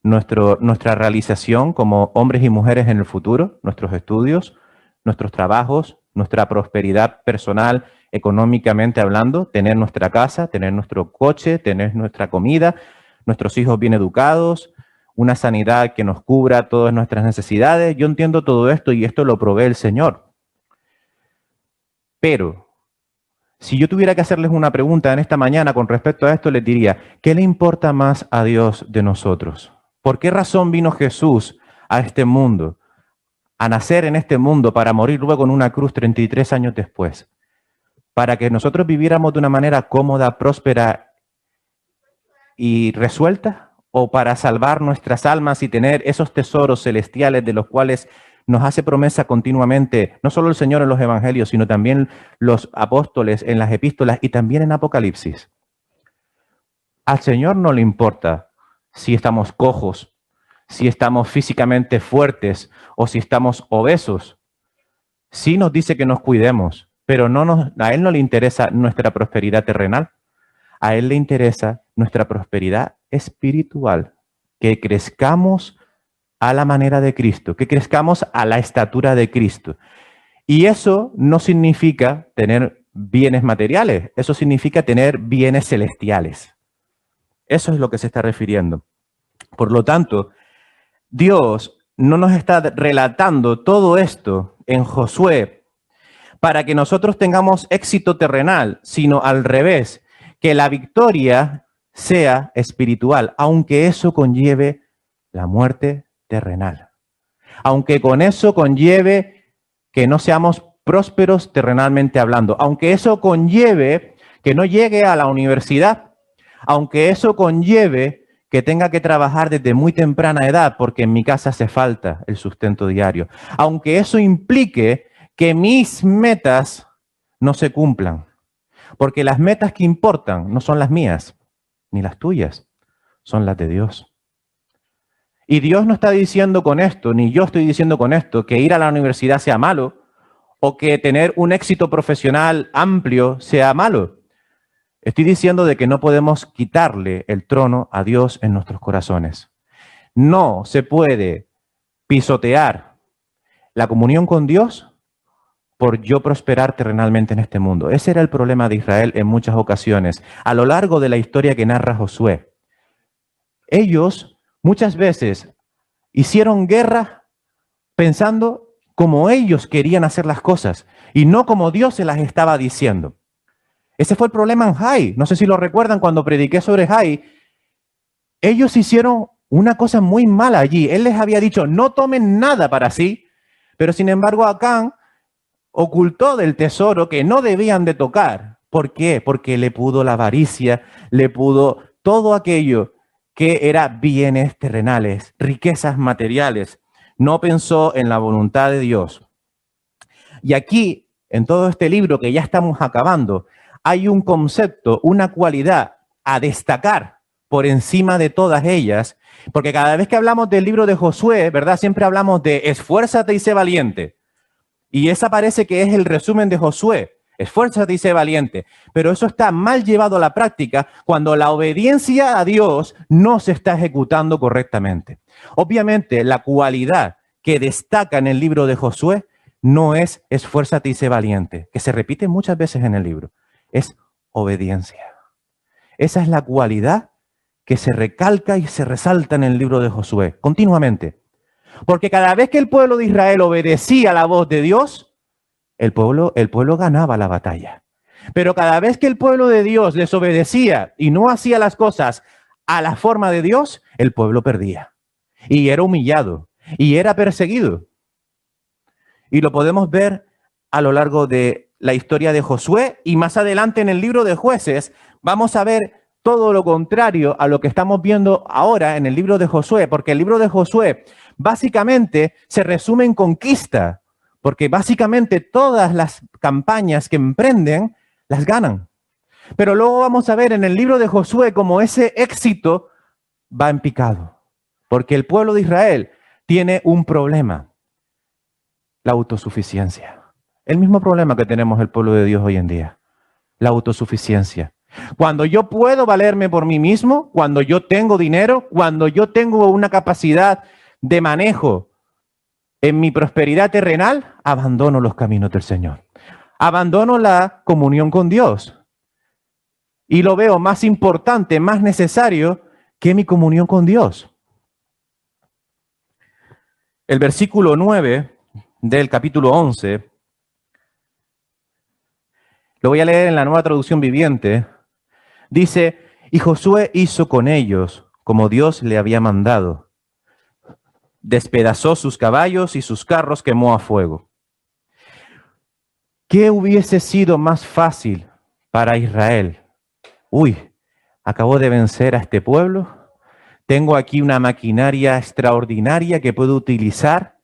nuestra realización como hombres y mujeres en el futuro, nuestros estudios, nuestros trabajos, nuestra prosperidad personal, económicamente hablando, tener nuestra casa, tener nuestro coche, tener nuestra comida, nuestros hijos bien educados, una sanidad que nos cubra todas nuestras necesidades. Yo entiendo todo esto y esto lo provee el Señor. Pero si yo tuviera que hacerles una pregunta en esta mañana con respecto a esto, les diría, ¿qué le importa más a Dios de nosotros? ¿Por qué razón vino Jesús a este mundo, a nacer en este mundo para morir luego en una cruz 33 años después? Para que nosotros viviéramos de una manera cómoda, próspera y resuelta, o para salvar nuestras almas y tener esos tesoros celestiales de los cuales nos hace promesa continuamente, no solo el Señor en los evangelios, sino también los apóstoles en las epístolas y también en Apocalipsis. Al Señor no le importa si estamos cojos, si estamos físicamente fuertes o si estamos obesos. Sí nos dice que nos cuidemos, pero a Él no le interesa nuestra prosperidad terrenal. A Él le interesa nuestra prosperidad espiritual, que crezcamos a la manera de Cristo, que crezcamos a la estatura de Cristo. Y eso no significa tener bienes materiales, eso significa tener bienes celestiales. Eso es lo que se está refiriendo. Por lo tanto, Dios no nos está relatando todo esto en Josué para que nosotros tengamos éxito terrenal, sino al revés, que la victoria sea espiritual, aunque eso conlleve la muerte terrenal. Aunque con eso conlleve que no seamos prósperos terrenalmente hablando, aunque eso conlleve que no llegue a la universidad, aunque eso conlleve que tenga que trabajar desde muy temprana edad porque en mi casa hace falta el sustento diario, aunque eso implique que mis metas no se cumplan, porque las metas que importan no son las mías ni las tuyas, son las de Dios. Y Dios no está diciendo con esto, ni yo estoy diciendo con esto, que ir a la universidad sea malo o que tener un éxito profesional amplio sea malo. Estoy diciendo de que no podemos quitarle el trono a Dios en nuestros corazones. No se puede pisotear la comunión con Dios por yo prosperar terrenalmente en este mundo. Ese era el problema de Israel en muchas ocasiones, a lo largo de la historia que narra Josué. Ellos muchas veces hicieron guerra pensando como ellos querían hacer las cosas y no como Dios se las estaba diciendo. Ese fue el problema en Jai. No sé si lo recuerdan cuando prediqué sobre Jai. Ellos hicieron una cosa muy mala allí. Él les había dicho, no tomen nada para sí, pero sin embargo Acán ocultó del tesoro que no debían de tocar. ¿Por qué? Porque le pudo la avaricia, le pudo todo aquello que era bienes terrenales, riquezas materiales. No pensó en la voluntad de Dios. Y aquí, en todo este libro que ya estamos acabando, hay un concepto, una cualidad a destacar por encima de todas ellas, porque cada vez que hablamos del libro de Josué, ¿verdad? Siempre hablamos de esfuérzate y sé valiente. Y esa parece que es el resumen de Josué. Esfuérzate y sé valiente. Pero eso está mal llevado a la práctica cuando la obediencia a Dios no se está ejecutando correctamente. Obviamente, la cualidad que destaca en el libro de Josué no es esfuérzate y sé valiente, que se repite muchas veces en el libro. Es obediencia. Esa es la cualidad que se recalca y se resalta en el libro de Josué continuamente. Porque cada vez que el pueblo de Israel obedecía la voz de Dios, el pueblo ganaba la batalla. Pero cada vez que el pueblo de Dios desobedecía y no hacía las cosas a la forma de Dios, el pueblo perdía. Y era humillado. Y era perseguido. Y lo podemos ver a lo largo de la historia de Josué y más adelante en el libro de Jueces vamos a ver todo lo contrario a lo que estamos viendo ahora en el libro de Josué, porque el libro de Josué básicamente se resume en conquista, porque básicamente todas las campañas que emprenden las ganan. Pero luego vamos a ver en el libro de Josué cómo ese éxito va en picado. Porque el pueblo de Israel tiene un problema: la autosuficiencia. El mismo problema que tenemos el pueblo de Dios hoy en día, la autosuficiencia. Cuando yo puedo valerme por mí mismo, cuando yo tengo dinero, cuando yo tengo una capacidad de manejo en mi prosperidad terrenal, abandono los caminos del Señor. Abandono la comunión con Dios. Y lo veo más importante, más necesario que mi comunión con Dios. El versículo 9 del capítulo 11, lo voy a leer en la Nueva Traducción Viviente. Dice: y Josué hizo con ellos como Dios le había mandado. Despedazó sus caballos y sus carros quemó a fuego. ¿Qué hubiese sido más fácil para Israel? Uy, acabo de vencer a este pueblo. Tengo aquí una maquinaria extraordinaria que puedo utilizar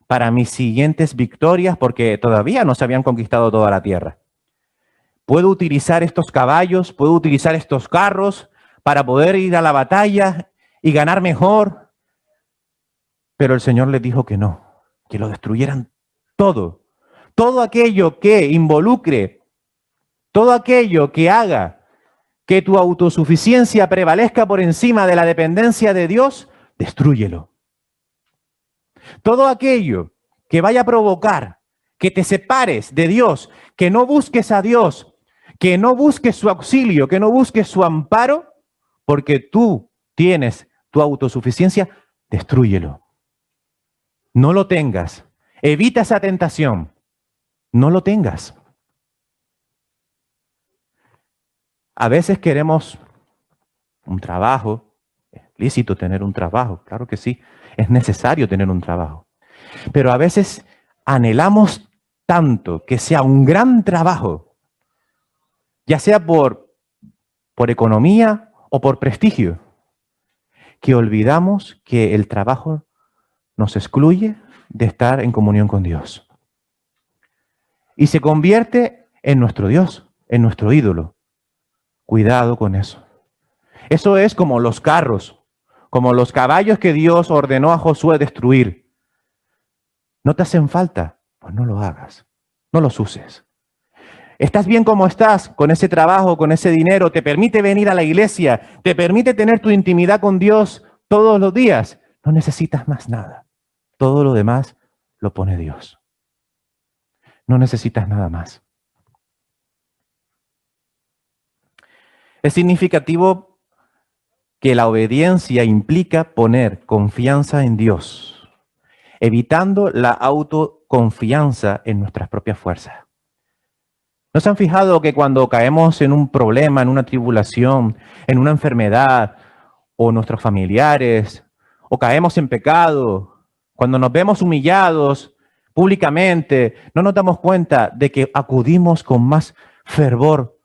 para mis siguientes victorias, porque todavía no se habían conquistado toda la tierra. Puedo utilizar estos caballos, puedo utilizar estos carros para poder ir a la batalla y ganar mejor. Pero el Señor les dijo que no, que lo destruyeran todo. Todo aquello que involucre, todo aquello que haga que tu autosuficiencia prevalezca por encima de la dependencia de Dios, destrúyelo. Todo aquello que vaya a provocar que te separes de Dios, que no busques a Dios, que no busques su auxilio, que no busques su amparo, porque tú tienes tu autosuficiencia, destrúyelo. No lo tengas. Evita esa tentación. No lo tengas. A veces queremos un trabajo. Es lícito tener un trabajo, claro que sí. Es necesario tener un trabajo. Pero a veces anhelamos tanto que sea un gran trabajo, ya sea por economía o por prestigio, que olvidamos que el trabajo nos excluye de estar en comunión con Dios. Y se convierte en nuestro Dios, en nuestro ídolo. Cuidado con eso. Eso es como los carros, como los caballos que Dios ordenó a Josué destruir. ¿No te hacen falta? Pues no lo hagas, no los uses. ¿Estás bien como estás con ese trabajo, con ese dinero? ¿Te permite venir a la iglesia? ¿Te permite tener tu intimidad con Dios todos los días? No necesitas más nada. Todo lo demás lo pone Dios. No necesitas nada más. Es significativo que la obediencia implica poner confianza en Dios, evitando la autoconfianza en nuestras propias fuerzas. ¿No se han fijado que cuando caemos en un problema, en una tribulación, en una enfermedad, o nuestros familiares, o caemos en pecado, cuando nos vemos humillados públicamente, no nos damos cuenta de que acudimos con más fervor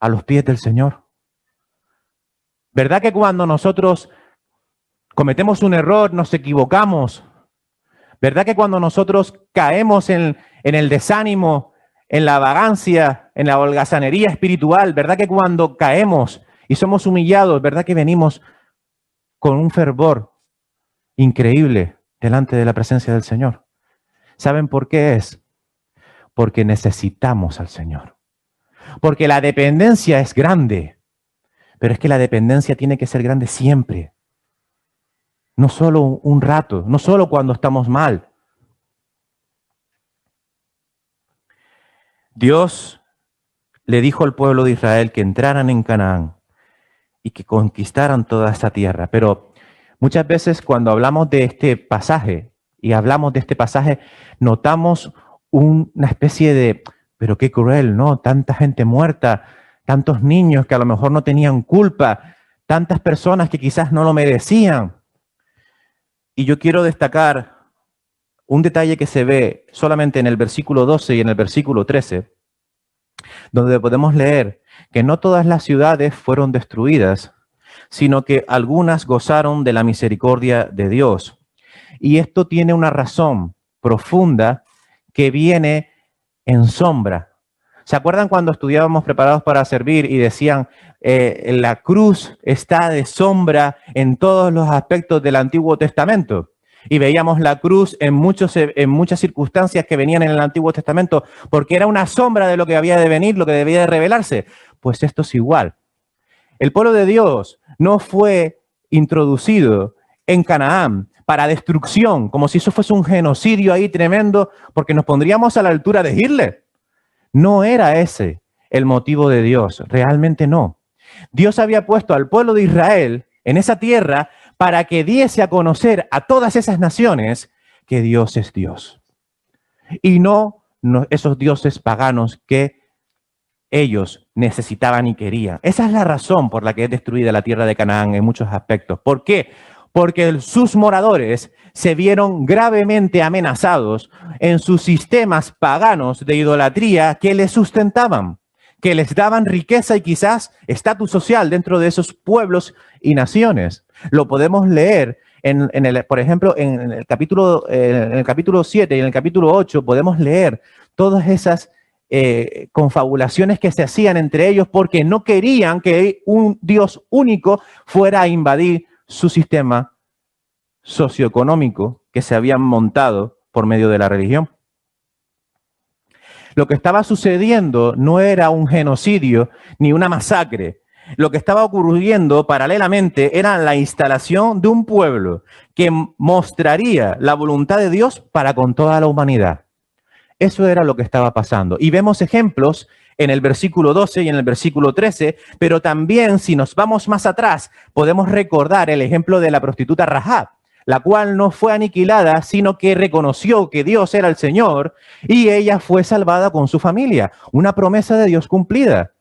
a los pies del Señor? ¿Verdad que cuando nosotros cometemos un error, nos equivocamos? ¿Verdad que cuando nosotros caemos en el desánimo, en la vagancia, en la holgazanería espiritual, verdad que cuando caemos y somos humillados, verdad que venimos con un fervor increíble delante de la presencia del Señor? ¿Saben por qué es? Porque necesitamos al Señor. Porque la dependencia es grande, pero es que la dependencia tiene que ser grande siempre. No solo un rato, no solo cuando estamos mal. Dios le dijo al pueblo de Israel que entraran en Canaán y que conquistaran toda esta tierra. Pero muchas veces cuando hablamos de este pasaje notamos una especie de, pero qué cruel, ¿no? Tanta gente muerta, tantos niños que a lo mejor no tenían culpa, tantas personas que quizás no lo merecían. Y yo quiero destacar un detalle que se ve solamente en el versículo 12 y en el versículo 13, donde podemos leer que no todas las ciudades fueron destruidas, sino que algunas gozaron de la misericordia de Dios. Y esto tiene una razón profunda que viene en sombra. ¿Se acuerdan cuando estudiábamos preparados para servir y decían, la cruz está de sombra en todos los aspectos del Antiguo Testamento? Y veíamos la cruz en muchas circunstancias que venían en el Antiguo Testamento, porque era una sombra de lo que había de venir, lo que debía de revelarse. Pues esto es igual. El pueblo de Dios no fue introducido en Canaán para destrucción, como si eso fuese un genocidio ahí tremendo, porque nos pondríamos a la altura de Hitler. No era ese el motivo de Dios, realmente no. Dios había puesto al pueblo de Israel en esa tierra para que diese a conocer a todas esas naciones que Dios es Dios. Y no esos dioses paganos que ellos necesitaban y querían. Esa es la razón por la que es destruida la tierra de Canaán en muchos aspectos. ¿Por qué? Porque sus moradores se vieron gravemente amenazados en sus sistemas paganos de idolatría que les sustentaban, que les daban riqueza y quizás estatus social dentro de esos pueblos y naciones. Lo podemos leer, por ejemplo, en el capítulo 7 y en el capítulo 8 podemos leer todas esas confabulaciones que se hacían entre ellos porque no querían que un Dios único fuera a invadir su sistema socioeconómico que se habían montado por medio de la religión. Lo que estaba sucediendo no era un genocidio ni una masacre. Lo que estaba ocurriendo paralelamente era la instalación de un pueblo que mostraría la voluntad de Dios para con toda la humanidad. Eso era lo que estaba pasando. Y vemos ejemplos en el versículo 12 y en el versículo 13, pero también si nos vamos más atrás, podemos recordar el ejemplo de la prostituta Rahab, la cual no fue aniquilada, sino que reconoció que Dios era el Señor y ella fue salvada con su familia. Una promesa de Dios cumplida.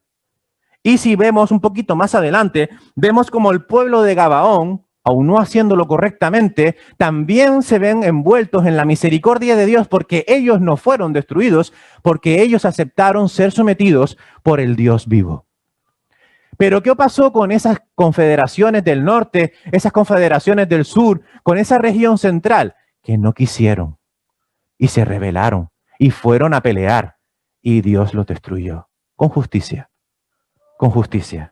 Y si vemos un poquito más adelante, vemos como el pueblo de Gabaón, aun no haciéndolo correctamente, también se ven envueltos en la misericordia de Dios porque ellos no fueron destruidos, porque ellos aceptaron ser sometidos por el Dios vivo. Pero ¿qué pasó con esas confederaciones del norte, esas confederaciones del sur, con esa región central? Que no quisieron y se rebelaron y fueron a pelear y Dios los destruyó con justicia, con justicia.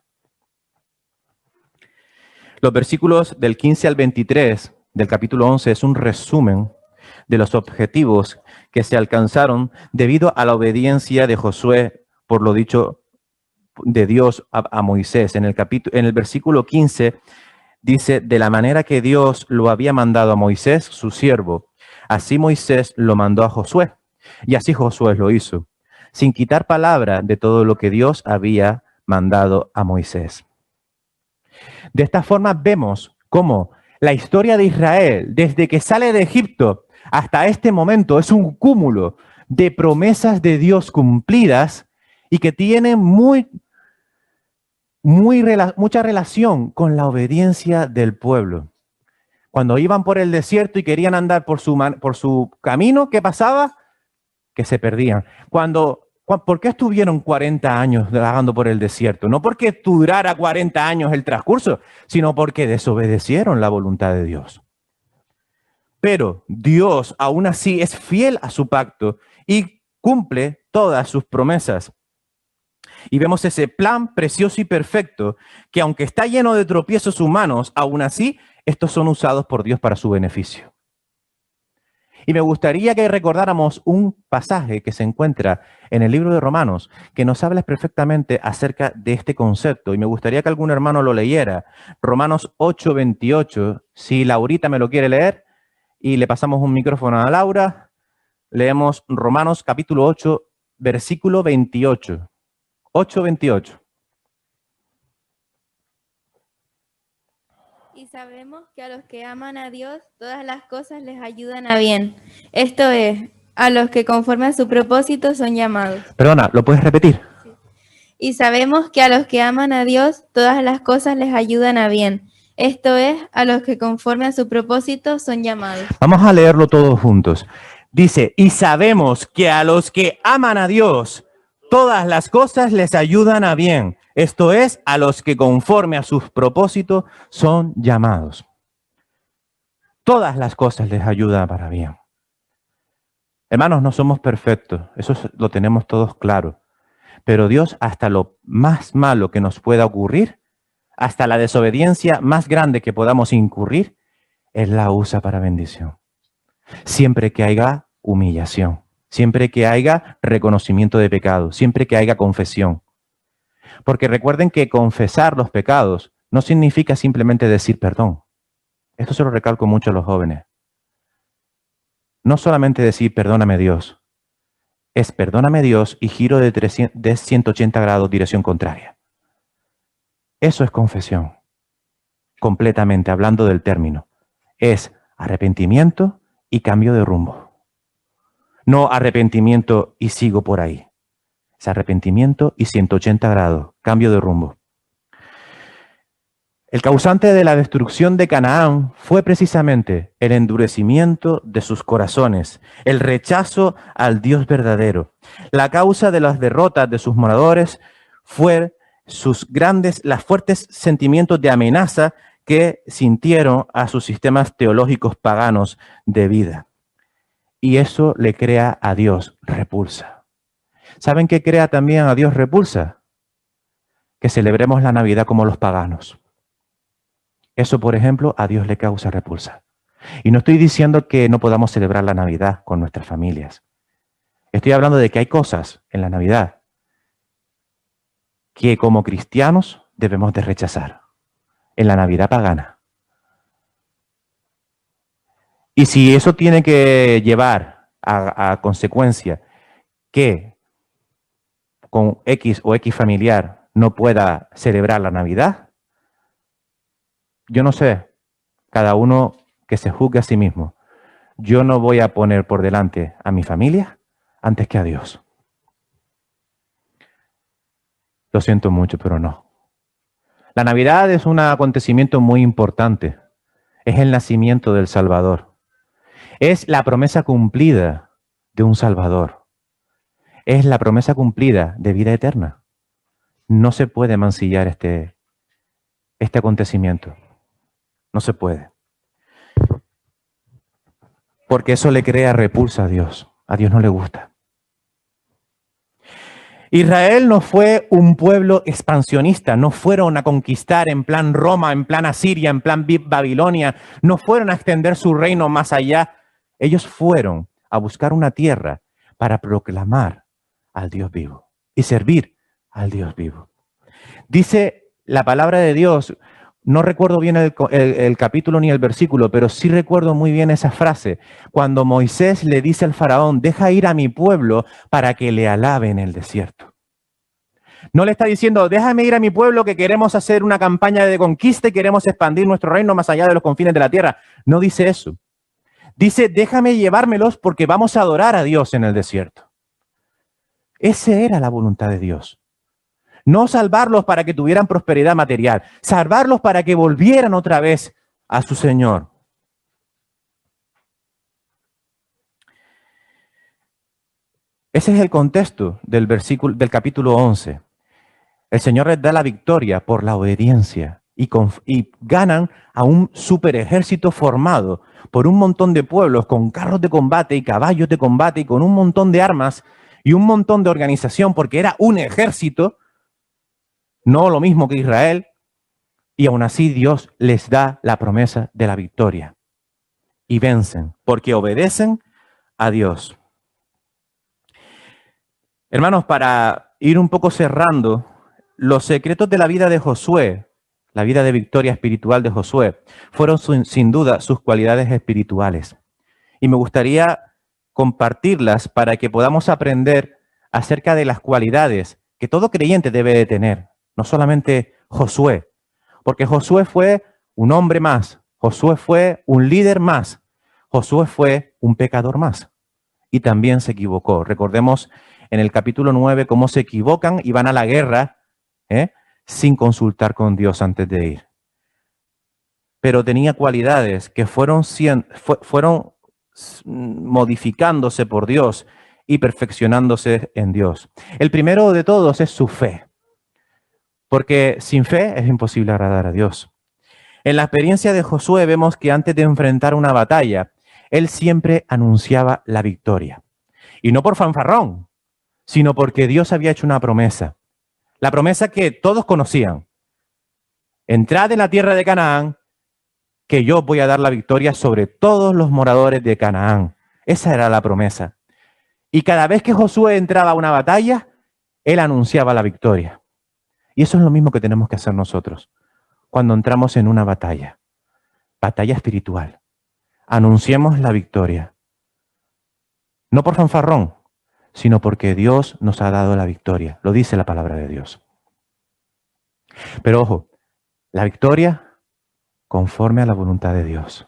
Los versículos del 15 al 23 del capítulo 11 es un resumen de los objetivos que se alcanzaron debido a la obediencia de Josué por lo dicho de Dios a Moisés. En el versículo 15 dice, de la manera que Dios lo había mandado a Moisés, su siervo, así Moisés lo mandó a Josué. Y así Josué lo hizo, sin quitar palabra de todo lo que Dios había mandado a Moisés. De esta forma vemos cómo la historia de Israel, desde que sale de Egipto hasta este momento, es un cúmulo de promesas de Dios cumplidas y que tienen mucha relación con la obediencia del pueblo. Cuando iban por el desierto y querían andar por su camino, ¿qué pasaba? Que se perdían. ¿Por qué estuvieron 40 años vagando por el desierto? No porque durara 40 años el transcurso, sino porque desobedecieron la voluntad de Dios. Pero Dios aún así es fiel a su pacto y cumple todas sus promesas. Y vemos ese plan precioso y perfecto que aunque está lleno de tropiezos humanos, aún así estos son usados por Dios para su beneficio. Y me gustaría que recordáramos un pasaje que se encuentra en el libro de Romanos, que nos habla perfectamente acerca de este concepto. Y me gustaría que algún hermano lo leyera. Romanos 8:28. Si Laurita me lo quiere leer, y le pasamos un micrófono a Laura, leemos Romanos capítulo 8, versículo 28. 8:28. Y sabemos que a los que aman a Dios, todas las cosas les ayudan a bien. Esto es, a los que conforme a su propósito son llamados. Perdona, ¿lo puedes repetir? Sí. Y sabemos que a los que aman a Dios, todas las cosas les ayudan a bien. Esto es, a los que conforme a su propósito son llamados. Vamos a leerlo todos juntos. Dice, y sabemos que a los que aman a Dios, todas las cosas les ayudan a bien. Esto es, a los que conforme a sus propósitos son llamados. Todas las cosas les ayudan para bien. Hermanos, no somos perfectos. Eso lo tenemos todos claro. Pero Dios, hasta lo más malo que nos pueda ocurrir, hasta la desobediencia más grande que podamos incurrir, Él la usa para bendición. Siempre que haya humillación, siempre que haya reconocimiento de pecado, siempre que haya confesión. Porque recuerden que confesar los pecados no significa simplemente decir perdón. Esto se lo recalco mucho a los jóvenes. No solamente decir perdóname Dios, es perdóname Dios y giro de 180 grados dirección contraria. Eso es confesión. Completamente, hablando del término. Es arrepentimiento y cambio de rumbo. No arrepentimiento y sigo por ahí. Es arrepentimiento y 180 grados, cambio de rumbo. El causante de la destrucción de Canaán fue precisamente el endurecimiento de sus corazones, el rechazo al Dios verdadero. La causa de las derrotas de sus moradores fue las fuertes sentimientos de amenaza que sintieron a sus sistemas teológicos paganos de vida. Y eso le crea a Dios repulsa. ¿Saben qué crea también a Dios repulsa? Que celebremos la Navidad como los paganos. Eso, por ejemplo, a Dios le causa repulsa. Y no estoy diciendo que no podamos celebrar la Navidad con nuestras familias. Estoy hablando de que hay cosas en la Navidad que como cristianos debemos de rechazar. En la Navidad pagana. Y si eso tiene que llevar a consecuencia que con X o X familiar no pueda celebrar la Navidad, yo no sé, cada uno que se juzgue a sí mismo. Yo no voy a poner por delante a mi familia antes que a Dios. Lo siento mucho, pero no. La Navidad es un acontecimiento muy importante. Es el nacimiento del Salvador. Es la promesa cumplida de un Salvador. Es la promesa cumplida de vida eterna. No se puede mancillar este acontecimiento. No se puede. Porque eso le crea repulsa a Dios. A Dios no le gusta. Israel no fue un pueblo expansionista. No fueron a conquistar en plan Roma, en plan Asiria, en plan Babilonia. No fueron a extender su reino más allá. Ellos fueron a buscar una tierra para proclamar al Dios vivo y servir al Dios vivo. Dice la palabra de Dios. No recuerdo bien el capítulo ni el versículo, pero sí recuerdo muy bien esa frase. Cuando Moisés le dice al faraón, deja ir a mi pueblo para que le alabe en el desierto. No le está diciendo, déjame ir a mi pueblo que queremos hacer una campaña de conquista y queremos expandir nuestro reino más allá de los confines de la tierra. No dice eso. Dice, déjame llevármelos porque vamos a adorar a Dios en el desierto. Esa era la voluntad de Dios. No salvarlos para que tuvieran prosperidad material, salvarlos para que volvieran otra vez a su Señor. Ese es el contexto del capítulo 11. El Señor les da la victoria por la obediencia y ganan a un super ejército formado por un montón de pueblos con carros de combate y caballos de combate y con un montón de armas y un montón de organización porque era un ejército. No lo mismo que Israel, y aún así Dios les da la promesa de la victoria. Y vencen, porque obedecen a Dios. Hermanos, para ir un poco cerrando, los secretos de la vida de Josué, la vida de victoria espiritual de Josué, fueron sin duda sus cualidades espirituales. Y me gustaría compartirlas para que podamos aprender acerca de las cualidades que todo creyente debe de tener. No solamente Josué, porque Josué fue un hombre más, Josué fue un líder más, Josué fue un pecador más y también se equivocó. Recordemos en el capítulo 9 cómo se equivocan y van a la guerra sin consultar con Dios antes de ir. Pero tenía cualidades que fueron modificándose por Dios y perfeccionándose en Dios. El primero de todos es su fe. Porque sin fe es imposible agradar a Dios. En la experiencia de Josué vemos que antes de enfrentar una batalla, él siempre anunciaba la victoria. Y no por fanfarrón, sino porque Dios había hecho una promesa. La promesa que todos conocían. Entrad en la tierra de Canaán, que yo voy a dar la victoria sobre todos los moradores de Canaán. Esa era la promesa. Y cada vez que Josué entraba a una batalla, él anunciaba la victoria. Y eso es lo mismo que tenemos que hacer nosotros cuando entramos en una batalla espiritual. Anunciemos la victoria. No por fanfarrón, sino porque Dios nos ha dado la victoria. Lo dice la palabra de Dios. Pero ojo, la victoria conforme a la voluntad de Dios,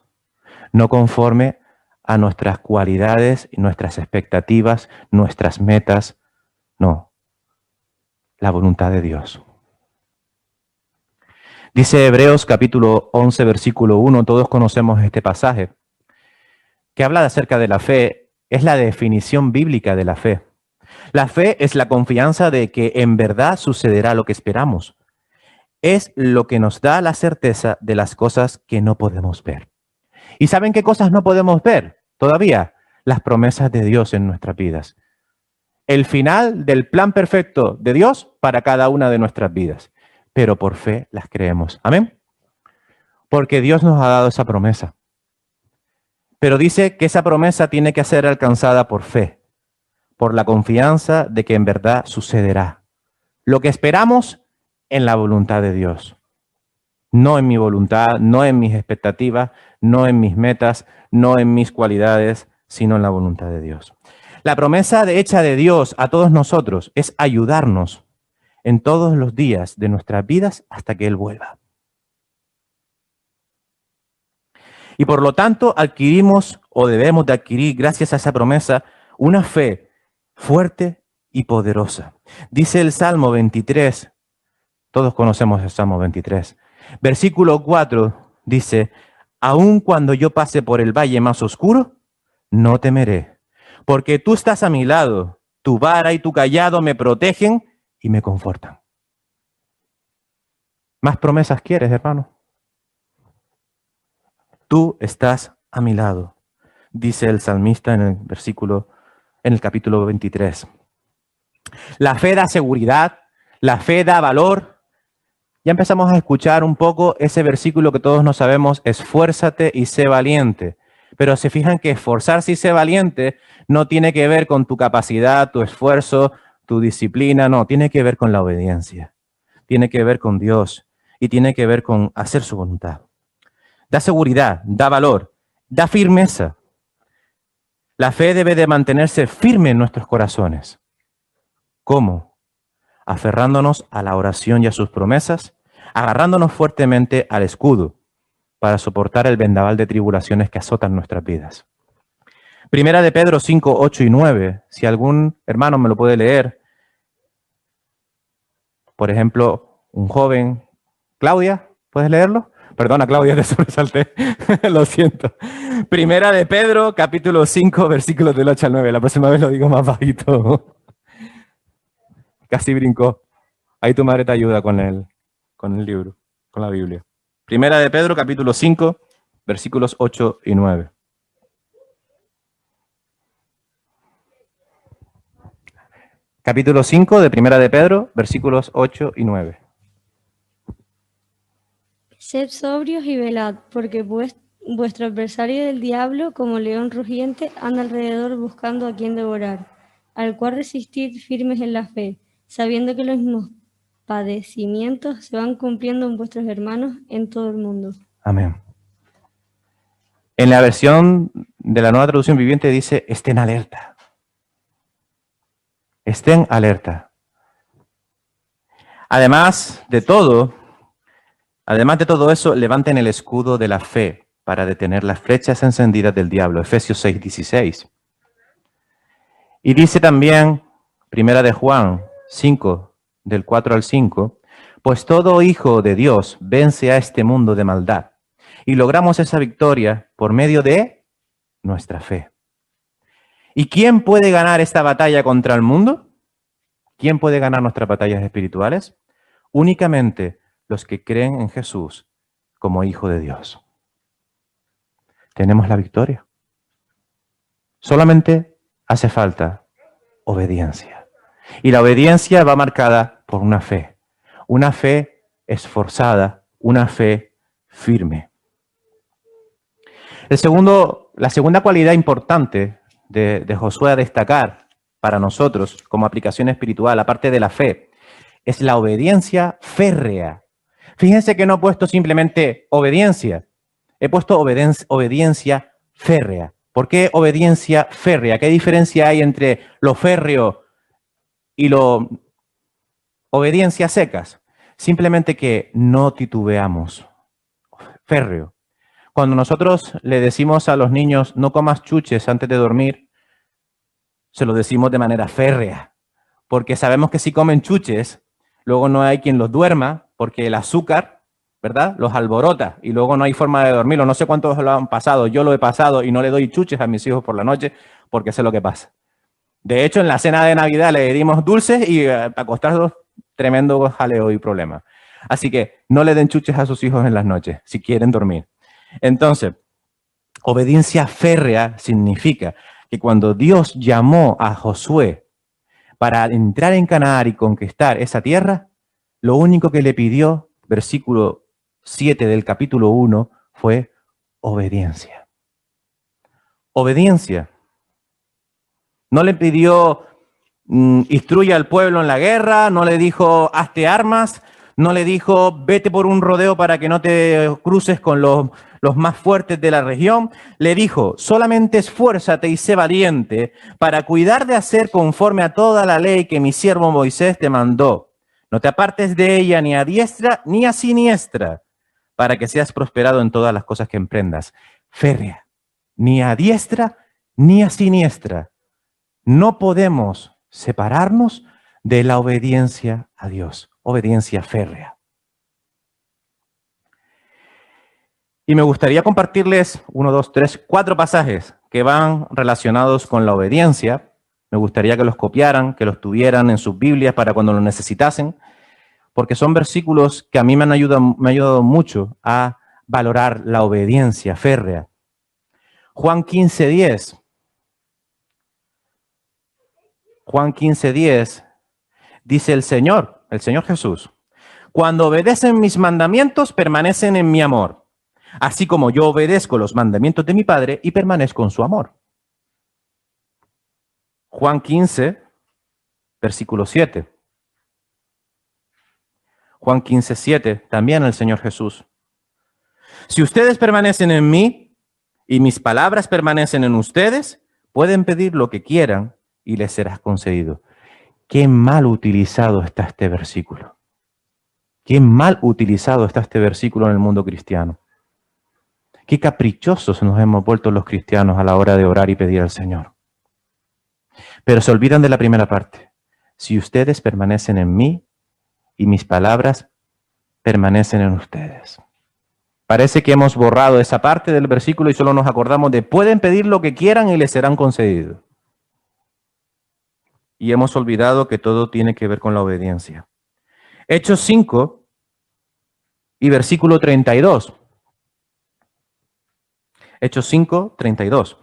no conforme a nuestras cualidades, nuestras expectativas, nuestras metas. No, la voluntad de Dios. Dice Hebreos capítulo 11, versículo 1, todos conocemos este pasaje, que habla acerca de la fe, es la definición bíblica de la fe. La fe es la confianza de que en verdad sucederá lo que esperamos. Es lo que nos da la certeza de las cosas que no podemos ver. ¿Y saben qué cosas no podemos ver todavía? Las promesas de Dios en nuestras vidas. El final del plan perfecto de Dios para cada una de nuestras vidas. Pero por fe las creemos. Amén. Porque Dios nos ha dado esa promesa. Pero dice que esa promesa tiene que ser alcanzada por fe, por la confianza de que en verdad sucederá. Lo que esperamos en la voluntad de Dios. No en mi voluntad, no en mis expectativas, no en mis metas, no en mis cualidades, sino en la voluntad de Dios. La promesa hecha de Dios a todos nosotros es ayudarnos en todos los días de nuestras vidas hasta que Él vuelva. Y por lo tanto adquirimos o debemos de adquirir, gracias a esa promesa, una fe fuerte y poderosa. Dice el Salmo 23, todos conocemos el Salmo 23, versículo 4 dice, aun cuando yo pase por el valle más oscuro, no temeré, porque tú estás a mi lado, tu vara y tu cayado me protegen y me confortan. ¿Más promesas quieres, hermano? Tú estás a mi lado, dice el salmista en el capítulo 23. La fe da seguridad, la fe da valor. Ya empezamos a escuchar un poco ese versículo que todos nos sabemos, esfuérzate y sé valiente. Pero se fijan que esforzarse y ser valiente no tiene que ver con tu capacidad, tu esfuerzo, tu disciplina, no, tiene que ver con la obediencia. Tiene que ver con Dios y tiene que ver con hacer su voluntad. Da seguridad, da valor, da firmeza. La fe debe de mantenerse firme en nuestros corazones. ¿Cómo? Aferrándonos a la oración y a sus promesas, agarrándonos fuertemente al escudo para soportar el vendaval de tribulaciones que azotan nuestras vidas. Primera de Pedro 5, 8 y 9. Si algún hermano me lo puede leer. Por ejemplo, un joven. Claudia, ¿puedes leerlo? Perdona, Claudia, te sobresalté. Lo siento. Primera de Pedro, capítulo 5, versículos del 8 al 9. La próxima vez lo digo más bajito. Casi brincó. Ahí tu madre te ayuda con el libro, con la Biblia. Primera de Pedro, capítulo 5, versículos 8 y 9. Capítulo 5 de Primera de Pedro, versículos 8 y 9. Sed sobrios y velad, porque vuestro adversario del diablo, como león rugiente, anda alrededor buscando a quien devorar, al cual resistid firmes en la fe, sabiendo que los mismos padecimientos se van cumpliendo en vuestros hermanos en todo el mundo. Amén. En la versión de la Nueva Traducción Viviente dice, estén alerta. Estén alerta. Además de todo eso, levanten el escudo de la fe para detener las flechas encendidas del diablo. Efesios 6, 16. Y dice también, Primera de Juan 5, del 4 al 5, pues todo hijo de Dios vence a este mundo de maldad. Y logramos esa victoria por medio de nuestra fe. ¿Y quién puede ganar esta batalla contra el mundo? ¿Quién puede ganar nuestras batallas espirituales? Únicamente los que creen en Jesús como Hijo de Dios. Tenemos la victoria. Solamente hace falta obediencia. Y la obediencia va marcada por una fe esforzada, una fe firme. La segunda cualidad importante de Josué a destacar para nosotros como aplicación espiritual, aparte de la fe, es la obediencia férrea. Fíjense que no he puesto simplemente obediencia, he puesto obediencia férrea. ¿Por qué obediencia férrea? ¿Qué diferencia hay entre lo férreo y lo obediencia secas? Simplemente que no titubeamos. Férreo. Cuando nosotros le decimos a los niños no comas chuches antes de dormir, se lo decimos de manera férrea, porque sabemos que si comen chuches, luego no hay quien los duerma, porque el azúcar, ¿verdad?, los alborota y luego no hay forma de dormirlo. No sé cuántos lo han pasado, yo lo he pasado y no le doy chuches a mis hijos por la noche porque sé lo que pasa. De hecho, en la cena de Navidad le dimos dulces y acostarlos, tremendo jaleo y problema. Así que no le den chuches a sus hijos en las noches si quieren dormir. Entonces, obediencia férrea significa que cuando Dios llamó a Josué para entrar en Canaán y conquistar esa tierra, lo único que le pidió, versículo 7 del capítulo 1, fue obediencia. Obediencia. No le pidió instruye al pueblo en la guerra, no le dijo hazte armas, no le dijo vete por un rodeo para que no te cruces con los más fuertes de la región. Le dijo solamente esfuérzate y sé valiente para cuidar de hacer conforme a toda la ley que mi siervo Moisés te mandó. No te apartes de ella ni a diestra ni a siniestra para que seas prosperado en todas las cosas que emprendas. Férrea, ni a diestra ni a siniestra. No podemos separarnos de la obediencia a Dios, obediencia férrea. Y me gustaría compartirles 1, 2, 3, 4 pasajes que van relacionados con la obediencia. Me gustaría que los copiaran, que los tuvieran en sus Biblias para cuando lo necesitasen, porque son versículos que a mí me han ayudado mucho a valorar la obediencia férrea. Juan 15:10. Juan 15:10 dice el Señor Jesús, cuando obedecen mis mandamientos permanecen en mi amor, así como yo obedezco los mandamientos de mi Padre y permanezco en su amor. Juan 15, versículo 7. Juan 15:7, también el Señor Jesús. Si ustedes permanecen en mí y mis palabras permanecen en ustedes, pueden pedir lo que quieran y les será concedido. Qué mal utilizado está este versículo. Qué mal utilizado está este versículo en el mundo cristiano. Qué caprichosos nos hemos vuelto los cristianos a la hora de orar y pedir al Señor. Pero se olvidan de la primera parte. Si ustedes permanecen en mí y mis palabras permanecen en ustedes. Parece que hemos borrado esa parte del versículo y solo nos acordamos de pueden pedir lo que quieran y les serán concedidos. Y hemos olvidado que todo tiene que ver con la obediencia. Hechos 5 y versículo 32. Hechos 5, 32.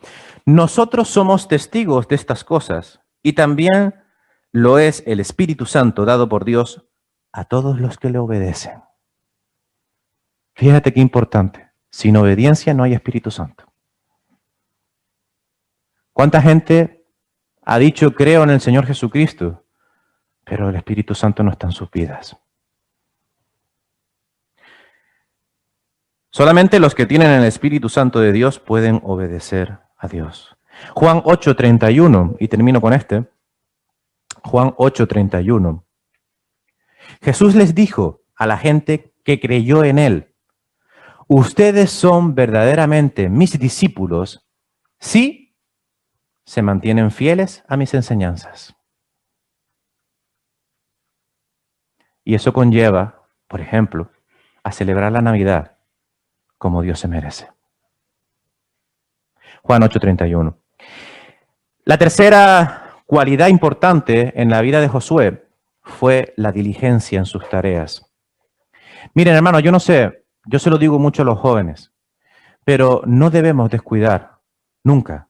Nosotros somos testigos de estas cosas y también lo es el Espíritu Santo dado por Dios a todos los que le obedecen. Fíjate qué importante. Sin obediencia no hay Espíritu Santo. ¿Cuánta gente ha dicho creo en el Señor Jesucristo, pero el Espíritu Santo no está en sus vidas? Solamente los que tienen el Espíritu Santo de Dios pueden obedecer a Dios. Juan 8:31, y termino con este. Juan 8:31. Jesús les dijo a la gente que creyó en Él, ustedes son verdaderamente mis discípulos si se mantienen fieles a mis enseñanzas. Y eso conlleva, por ejemplo, a celebrar la Navidad como Dios se merece. Juan 8:31. La tercera cualidad importante en la vida de Josué fue la diligencia en sus tareas. Miren, hermanos, yo no sé, yo se lo digo mucho a los jóvenes, pero no debemos descuidar nunca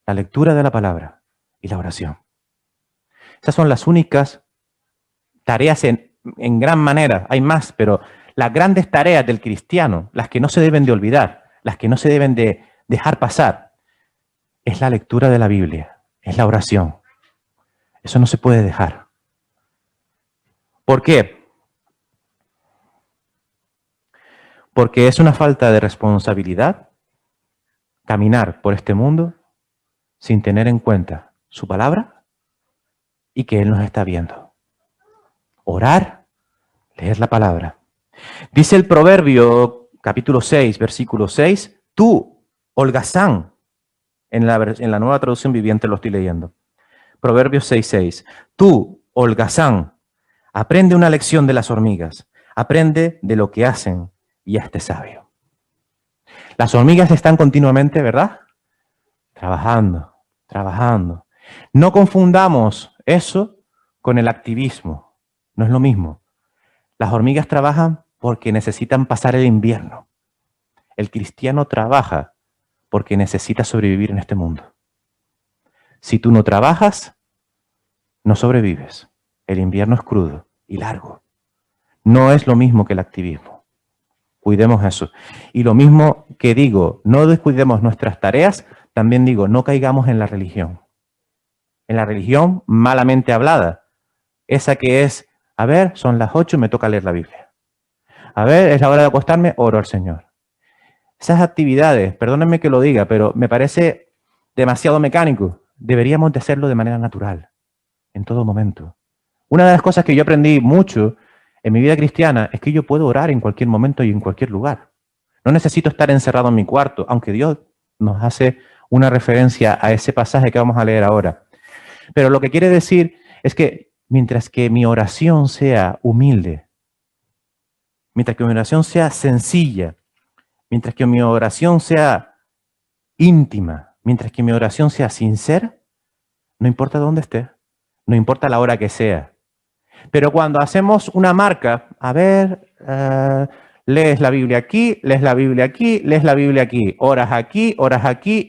la lectura de la palabra y la oración. Esas son las únicas tareas en gran manera. Hay más, pero las grandes tareas del cristiano, las que no se deben de olvidar, las que no se deben de dejar pasar, es la lectura de la Biblia, es la oración. Eso no se puede dejar. ¿Por qué? Porque es una falta de responsabilidad caminar por este mundo sin tener en cuenta su palabra y que Él nos está viendo. Orar, leer la palabra. Dice el Proverbio, capítulo 6, versículo 6, tú, holgazán, en la Nueva Traducción Viviente lo estoy leyendo. Proverbios 6:6. Tú, holgazán, aprende una lección de las hormigas. Aprende de lo que hacen y hazte sabio. Las hormigas están continuamente, ¿verdad? Trabajando, trabajando. No confundamos eso con el activismo. No es lo mismo. Las hormigas trabajan porque necesitan pasar el invierno. El cristiano trabaja porque necesita sobrevivir en este mundo. Si tú no trabajas, no sobrevives. El invierno es crudo y largo. No es lo mismo que el activismo. Cuidemos eso. Y lo mismo que digo, no descuidemos nuestras tareas, también digo, no caigamos en la religión. En la religión malamente hablada. Esa que es, a ver, son las 8 y me toca leer la Biblia. A ver, es la hora de acostarme, oro al Señor. Esas actividades, perdónenme que lo diga, pero me parece demasiado mecánico. Deberíamos de hacerlo de manera natural, en todo momento. Una de las cosas que yo aprendí mucho en mi vida cristiana es que yo puedo orar en cualquier momento y en cualquier lugar. No necesito estar encerrado en mi cuarto, aunque Dios nos hace una referencia a ese pasaje que vamos a leer ahora. Pero lo que quiere decir es que mientras que mi oración sea humilde, mientras que mi oración sea sencilla, mientras que mi oración sea íntima, mientras que mi oración sea sincera, no importa dónde esté, no importa la hora que sea. Pero cuando hacemos una marca, a ver, lees la Biblia aquí, lees la Biblia aquí, lees la Biblia aquí, horas aquí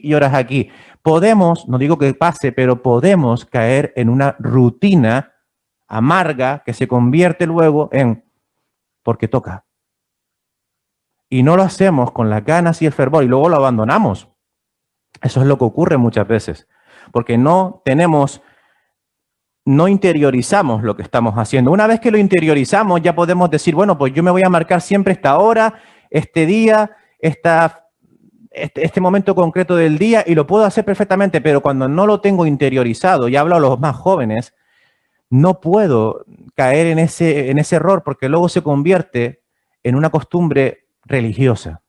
y horas aquí. Podemos, no digo que pase, pero podemos caer en una rutina amarga que se convierte luego en porque toca. Y no lo hacemos con las ganas y el fervor y luego lo abandonamos. Eso es lo que ocurre muchas veces, porque no interiorizamos lo que estamos haciendo. Una vez que lo interiorizamos, ya podemos decir, bueno, pues yo me voy a marcar siempre esta hora, este día, este momento concreto del día y lo puedo hacer perfectamente, pero cuando no lo tengo interiorizado, y hablo a los más jóvenes, no puedo caer en ese error porque luego se convierte en una costumbre religiosa.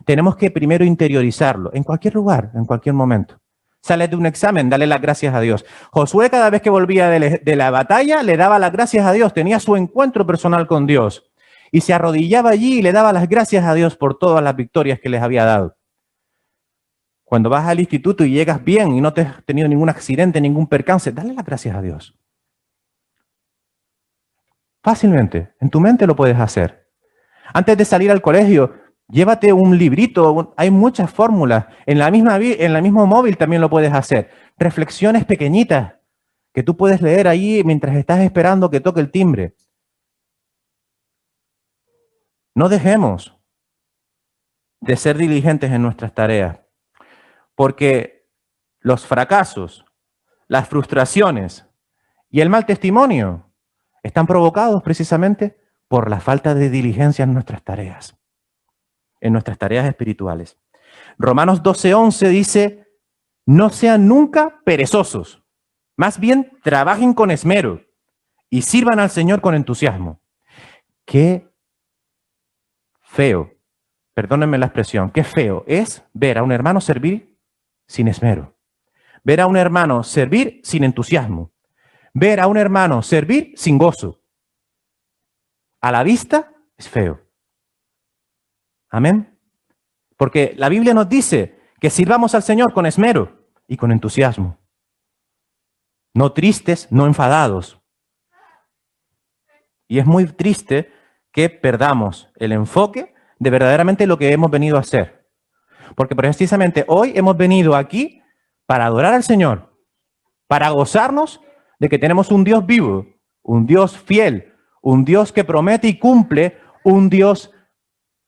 Tenemos que primero interiorizarlo en cualquier lugar, en cualquier momento. Sales de un examen, dale las gracias a Dios. Josué cada vez que volvía de la batalla le daba las gracias a Dios, tenía su encuentro personal con Dios y se arrodillaba allí y le daba las gracias a Dios por todas las victorias que les había dado. Cuando vas al instituto y llegas bien y no te has tenido ningún accidente, ningún percance, dale las gracias a Dios. Fácilmente, en tu mente lo puedes hacer. Antes de salir al colegio, llévate un librito, hay muchas fórmulas. En el mismo móvil también lo puedes hacer. Reflexiones pequeñitas que tú puedes leer ahí mientras estás esperando que toque el timbre. No dejemos de ser diligentes en nuestras tareas, porque los fracasos, las frustraciones y el mal testimonio están provocados precisamente por la falta de diligencia en nuestras tareas espirituales. Romanos 12:11 dice, no sean nunca perezosos, más bien trabajen con esmero y sirvan al Señor con entusiasmo. Qué feo, perdónenme la expresión, qué feo es ver a un hermano servir sin esmero, ver a un hermano servir sin entusiasmo, ver a un hermano servir sin gozo. A la vista es feo. Amén. Porque la Biblia nos dice que sirvamos al Señor con esmero y con entusiasmo. No tristes, no enfadados. Y es muy triste que perdamos el enfoque de verdaderamente lo que hemos venido a hacer. Porque precisamente hoy hemos venido aquí para adorar al Señor, para gozarnos de que tenemos un Dios vivo, un Dios fiel, un Dios que promete y cumple, un Dios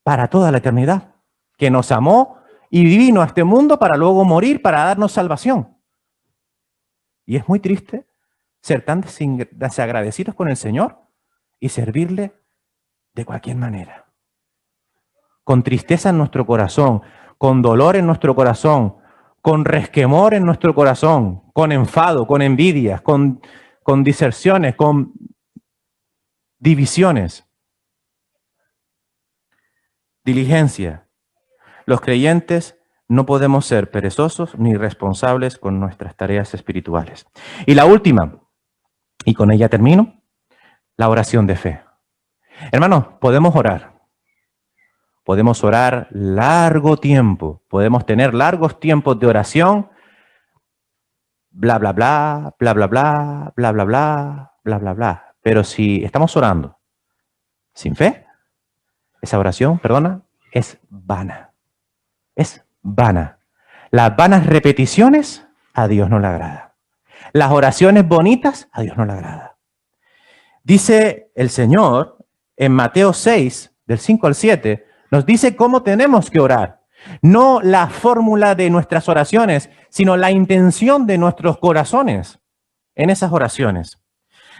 para toda la eternidad, que nos amó y vino a este mundo para luego morir, para darnos salvación. Y es muy triste ser tan desagradecidos con el Señor y servirle de cualquier manera. Con tristeza en nuestro corazón, con dolor en nuestro corazón, con resquemor en nuestro corazón, con enfado, con envidias, con diserciones, con divisiones. Diligencia. Los creyentes no podemos ser perezosos ni irresponsables con nuestras tareas espirituales. Y la última, y con ella termino, la oración de fe. Hermanos, podemos orar. Podemos orar largo tiempo, podemos tener largos tiempos de oración, bla, bla, bla, bla, bla, bla, bla, bla, bla, bla, bla, bla. Pero si estamos orando sin fe, esa oración, perdona, es vana. Es vana. Las vanas repeticiones a Dios no le agrada. Las oraciones bonitas a Dios no le agrada. Dice el Señor en Mateo 6, del 5 al 7, nos dice cómo tenemos que orar. No la fórmula de nuestras oraciones, sino la intención de nuestros corazones en esas oraciones.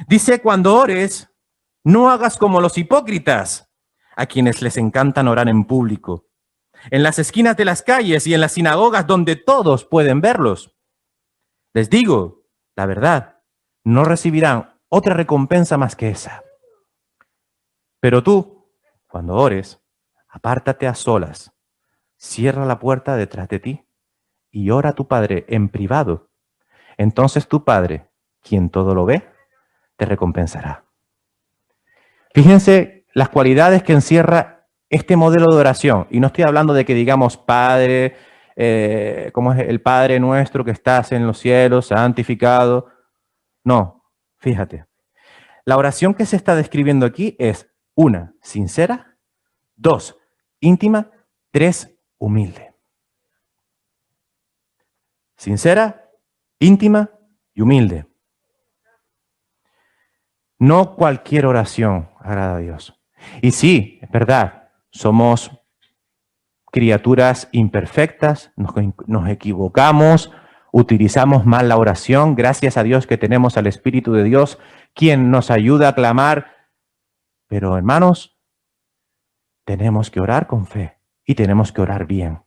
Dice, cuando ores, no hagas como los hipócritas, a quienes les encantan orar en público, en las esquinas de las calles y en las sinagogas donde todos pueden verlos. Les digo, la verdad, no recibirán otra recompensa más que esa. Pero tú, cuando ores, apártate a solas, cierra la puerta detrás de ti y ora a tu Padre en privado. Entonces tu Padre, quien todo lo ve, te recompensará. Fíjense las cualidades que encierra este modelo de oración. Y no estoy hablando de que digamos Padre, como es el Padre nuestro que estás en los cielos, santificado. No, fíjate. La oración que se está describiendo aquí es 1, sincera, 2, íntima, 3, humilde. Sincera, íntima y humilde. No cualquier oración agrada a Dios. Y sí, es verdad, somos criaturas imperfectas, nos equivocamos, utilizamos mal la oración. Gracias a Dios que tenemos al Espíritu de Dios, quien nos ayuda a clamar. Pero hermanos, tenemos que orar con fe y tenemos que orar bien.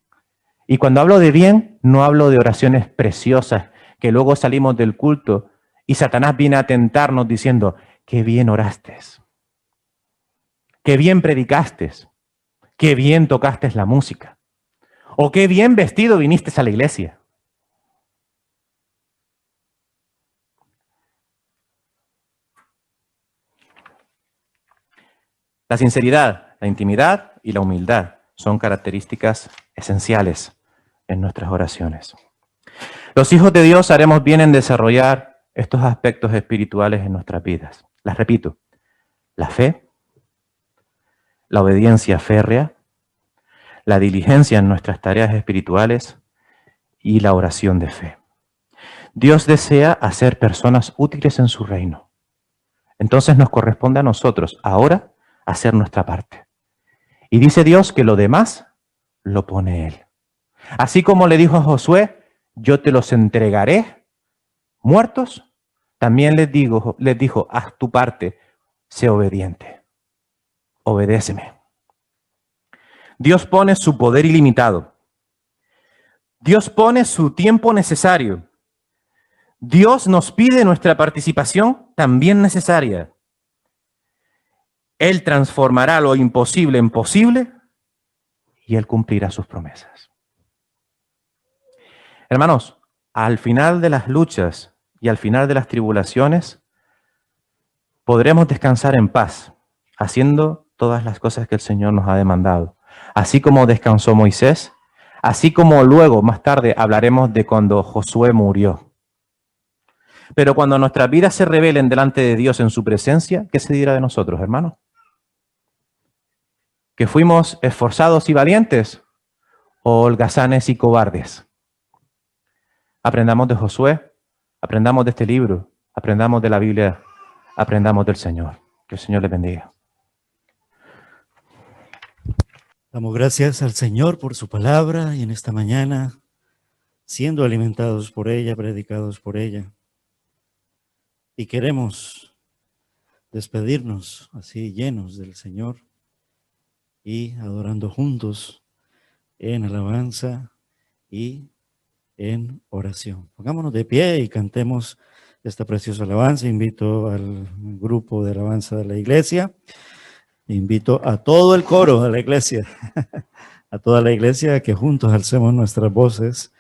Y cuando hablo de bien, no hablo de oraciones preciosas que luego salimos del culto y Satanás viene a tentarnos diciendo, qué bien oraste, qué bien predicaste, qué bien tocaste la música, o qué bien vestido viniste a la iglesia. La sinceridad, la intimidad y la humildad son características esenciales en nuestras oraciones. Los hijos de Dios haremos bien en desarrollar estos aspectos espirituales en nuestras vidas. Las repito, la fe, la obediencia férrea, la diligencia en nuestras tareas espirituales y la oración de fe. Dios desea hacer personas útiles en su reino. Entonces nos corresponde a nosotros ahora hacer nuestra parte. Y dice Dios que lo demás lo pone Él. Así como le dijo a Josué, yo te los entregaré muertos, también les dijo, haz tu parte, sé obediente, obedéceme. Dios pone su poder ilimitado. Dios pone su tiempo necesario. Dios nos pide nuestra participación también necesaria. Él transformará lo imposible en posible y Él cumplirá sus promesas. Hermanos, al final de las luchas y al final de las tribulaciones, podremos descansar en paz, haciendo todas las cosas que el Señor nos ha demandado. Así como descansó Moisés, así como luego, más tarde, hablaremos de cuando Josué murió. Pero cuando nuestras vidas se rebelen delante de Dios en su presencia, ¿qué se dirá de nosotros, hermanos? ¿Que fuimos esforzados y valientes o holgazanes y cobardes? Aprendamos de Josué, aprendamos de este libro, Aprendamos de la Biblia, aprendamos del Señor. Que el Señor les bendiga. Damos gracias al Señor por su palabra y en esta mañana, siendo alimentados por ella, predicados por ella. Y queremos despedirnos así llenos del Señor y adorando juntos en alabanza y en oración. Pongámonos de pie y cantemos esta preciosa alabanza. Invito al grupo de alabanza de la iglesia. Invito a todo el coro de la iglesia, a toda la iglesia, a que juntos alcemos nuestras voces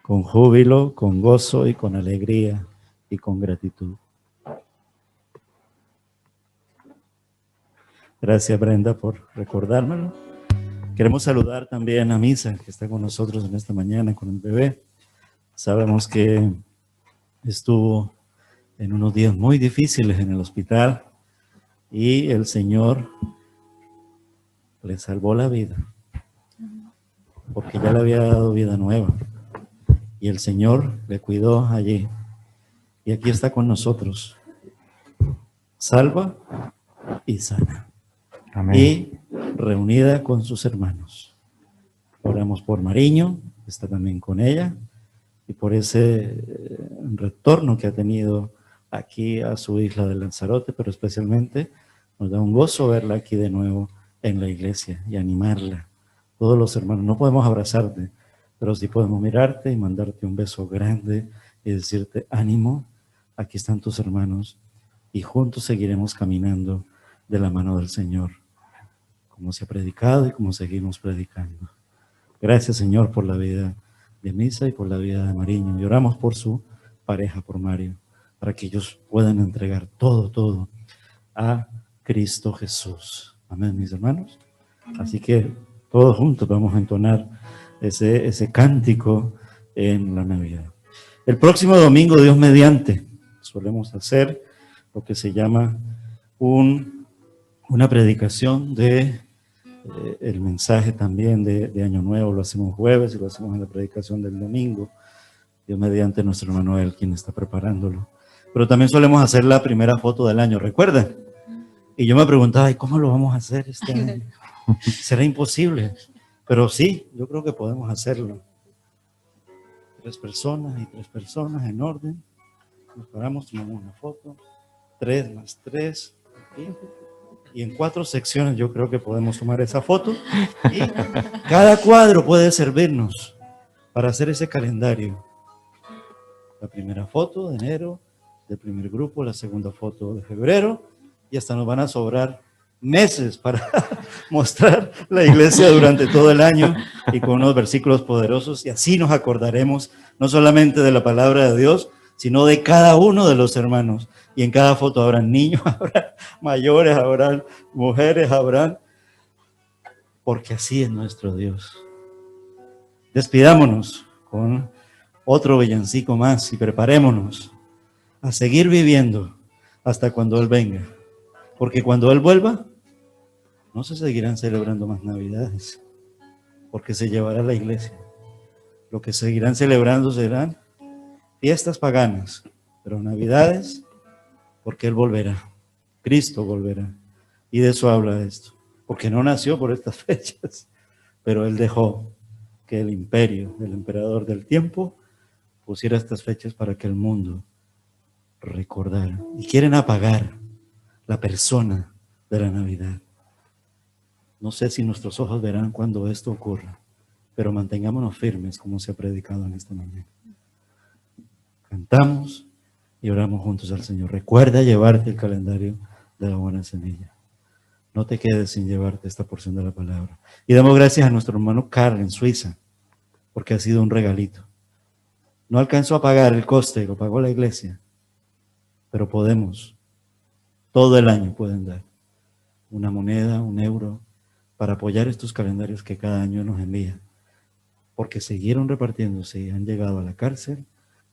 con júbilo, con gozo y con alegría y con gratitud. Gracias, Brenda, por recordármelo. Queremos saludar también a Misa, que está con nosotros en esta mañana con el bebé. Sabemos que estuvo en unos días muy difíciles en el hospital y el Señor le salvó la vida, porque ya le había dado vida nueva. Y el Señor le cuidó allí. Y aquí está con nosotros. Salva y sana. Amén. Y reunida con sus hermanos. Oramos por Mariño, que está también con ella, y por ese retorno que ha tenido aquí a su isla de Lanzarote, pero especialmente nos da un gozo verla aquí de nuevo en la iglesia y animarla. Todos los hermanos, no podemos abrazarte, pero sí podemos mirarte y mandarte un beso grande y decirte, ánimo, aquí están tus hermanos, y juntos seguiremos caminando de la mano del Señor, como se ha predicado y como seguimos predicando. Gracias, Señor, por la vida de Misa y por la vida de Mariño. Y oramos por su pareja, por Mario, para que ellos puedan entregar todo a Cristo Jesús. Amén, mis hermanos. Así que todos juntos vamos a entonar ese cántico en la Navidad. El próximo domingo, Dios mediante, solemos hacer lo que se llama una predicación de el mensaje también de Año Nuevo. Lo hacemos jueves y lo hacemos en la predicación del domingo. Dios mediante, nuestro hermano Manuel, quien está preparándolo. Pero también solemos hacer la primera foto del año, ¿recuerdan? Y yo me preguntaba, ¿y cómo lo vamos a hacer este año? ¿Será imposible? Pero sí, yo creo que podemos hacerlo. 3 personas en orden. Nos paramos, tomamos una foto. 3 más 3. Y en 4 secciones yo creo que podemos tomar esa foto. Y cada cuadro puede servirnos para hacer ese calendario. La primera foto de enero, del primer grupo, la segunda foto de febrero. Y hasta nos van a sobrar meses para mostrar la iglesia durante todo el año y con unos versículos poderosos, y así nos acordaremos no solamente de la palabra de Dios, sino de cada uno de los hermanos. Y en cada foto habrán niños, habrán mayores, habrán mujeres, habrán, porque así es nuestro Dios. Despidámonos con otro villancico más y preparémonos a seguir viviendo hasta cuando Él venga. Porque cuando Él vuelva, no se seguirán celebrando más Navidades, porque se llevará la iglesia. Lo que seguirán celebrando serán fiestas paganas, pero Navidades, porque Él volverá. Cristo volverá. Y de eso habla esto. Porque no nació por estas fechas, pero Él dejó que el imperio, el emperador del tiempo, pusiera estas fechas para que el mundo recordara. Y quieren apagar la persona de la Navidad. No sé si nuestros ojos verán cuando esto ocurra, pero mantengámonos firmes como se ha predicado en esta mañana. Cantamos y oramos juntos al Señor. Recuerda llevarte el calendario de la buena semilla. No te quedes sin llevarte esta porción de la palabra. Y damos gracias a nuestro hermano Carl en Suiza, porque ha sido un regalito. No alcanzó a pagar el coste, lo pagó la iglesia, pero podemos, todo el año pueden dar una moneda, un euro, para apoyar estos calendarios que cada año nos envía, porque siguieron repartiéndose y han llegado a la cárcel,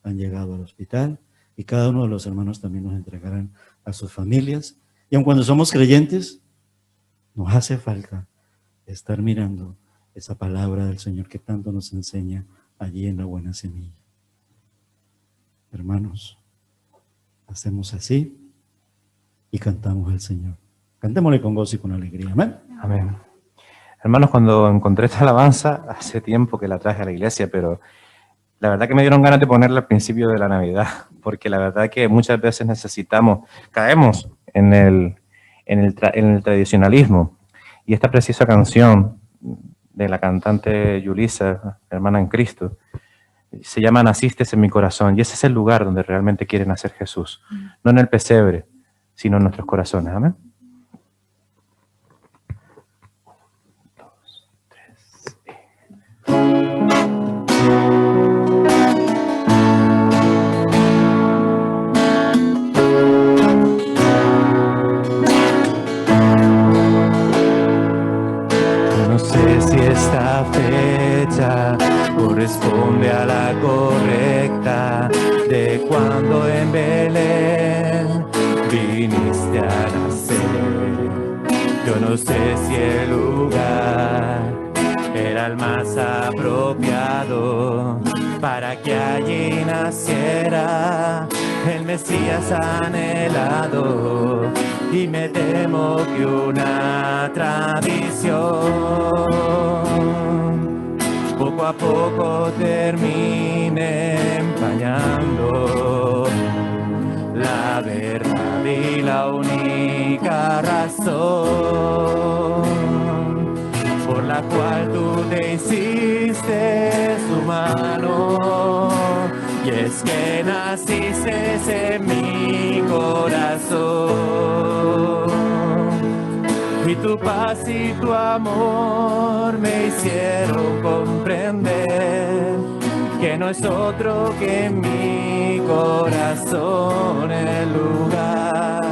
han llegado al hospital, y cada uno de los hermanos también nos entregarán a sus familias. Y aun cuando somos creyentes, nos hace falta estar mirando esa palabra del Señor que tanto nos enseña allí en la buena semilla. Hermanos, hacemos así y cantamos al Señor. Cantémosle con gozo y con alegría. Amén. Amén. Hermanos, cuando encontré esta alabanza, hace tiempo que la traje a la iglesia, pero la verdad que me dieron ganas de ponerla al principio de la Navidad, porque la verdad que muchas veces caemos en el tradicionalismo. Y esta preciosa canción de la cantante Yulisa, hermana en Cristo, se llama Naciste en mi corazón, y ese es el lugar donde realmente quiere nacer Jesús, no en el pesebre, sino en nuestros corazones. Amén. No sé si esta fecha corresponde a la correcta de cuando en Belén viniste a nacer. Yo no sé si el lugar era el más apropiado para que allí naciera el Mesías anhelado, y me temo que una tradición poco a poco termine empañando la verdad y la única razón por la cual tú te hiciste humano, y es que naciste en mi corazón, y tu paz y tu amor me hicieron comprender que no es otro que en mi corazón el lugar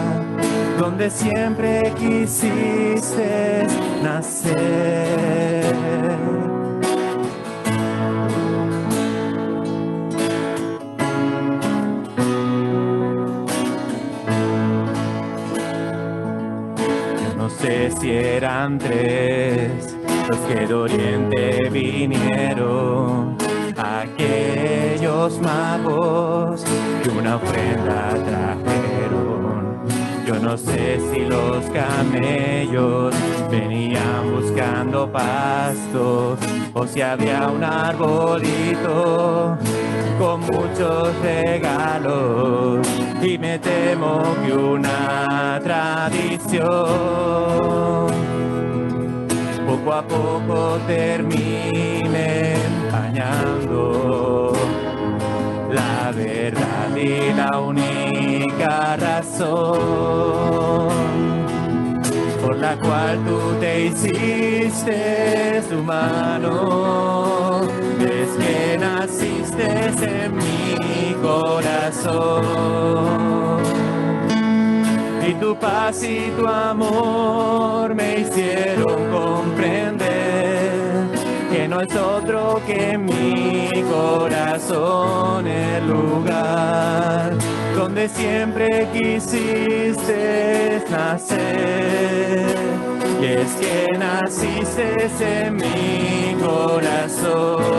donde siempre quisiste nacer. No sé si eran tres los que de oriente vinieron, aquellos magos que una ofrenda trajeron. Yo no sé si los camellos venían buscando pastos o si había un arbolito con muchos regalos, y me temo que una tradición poco a poco termine empañando la verdad y la única razón por la cual tú te hiciste humano, es que naciste en mi corazón, y tu paz y tu amor me hicieron comprender que no es otro que en mi corazón el lugar donde siempre quisiste nacer, y es que naciste en mi corazón,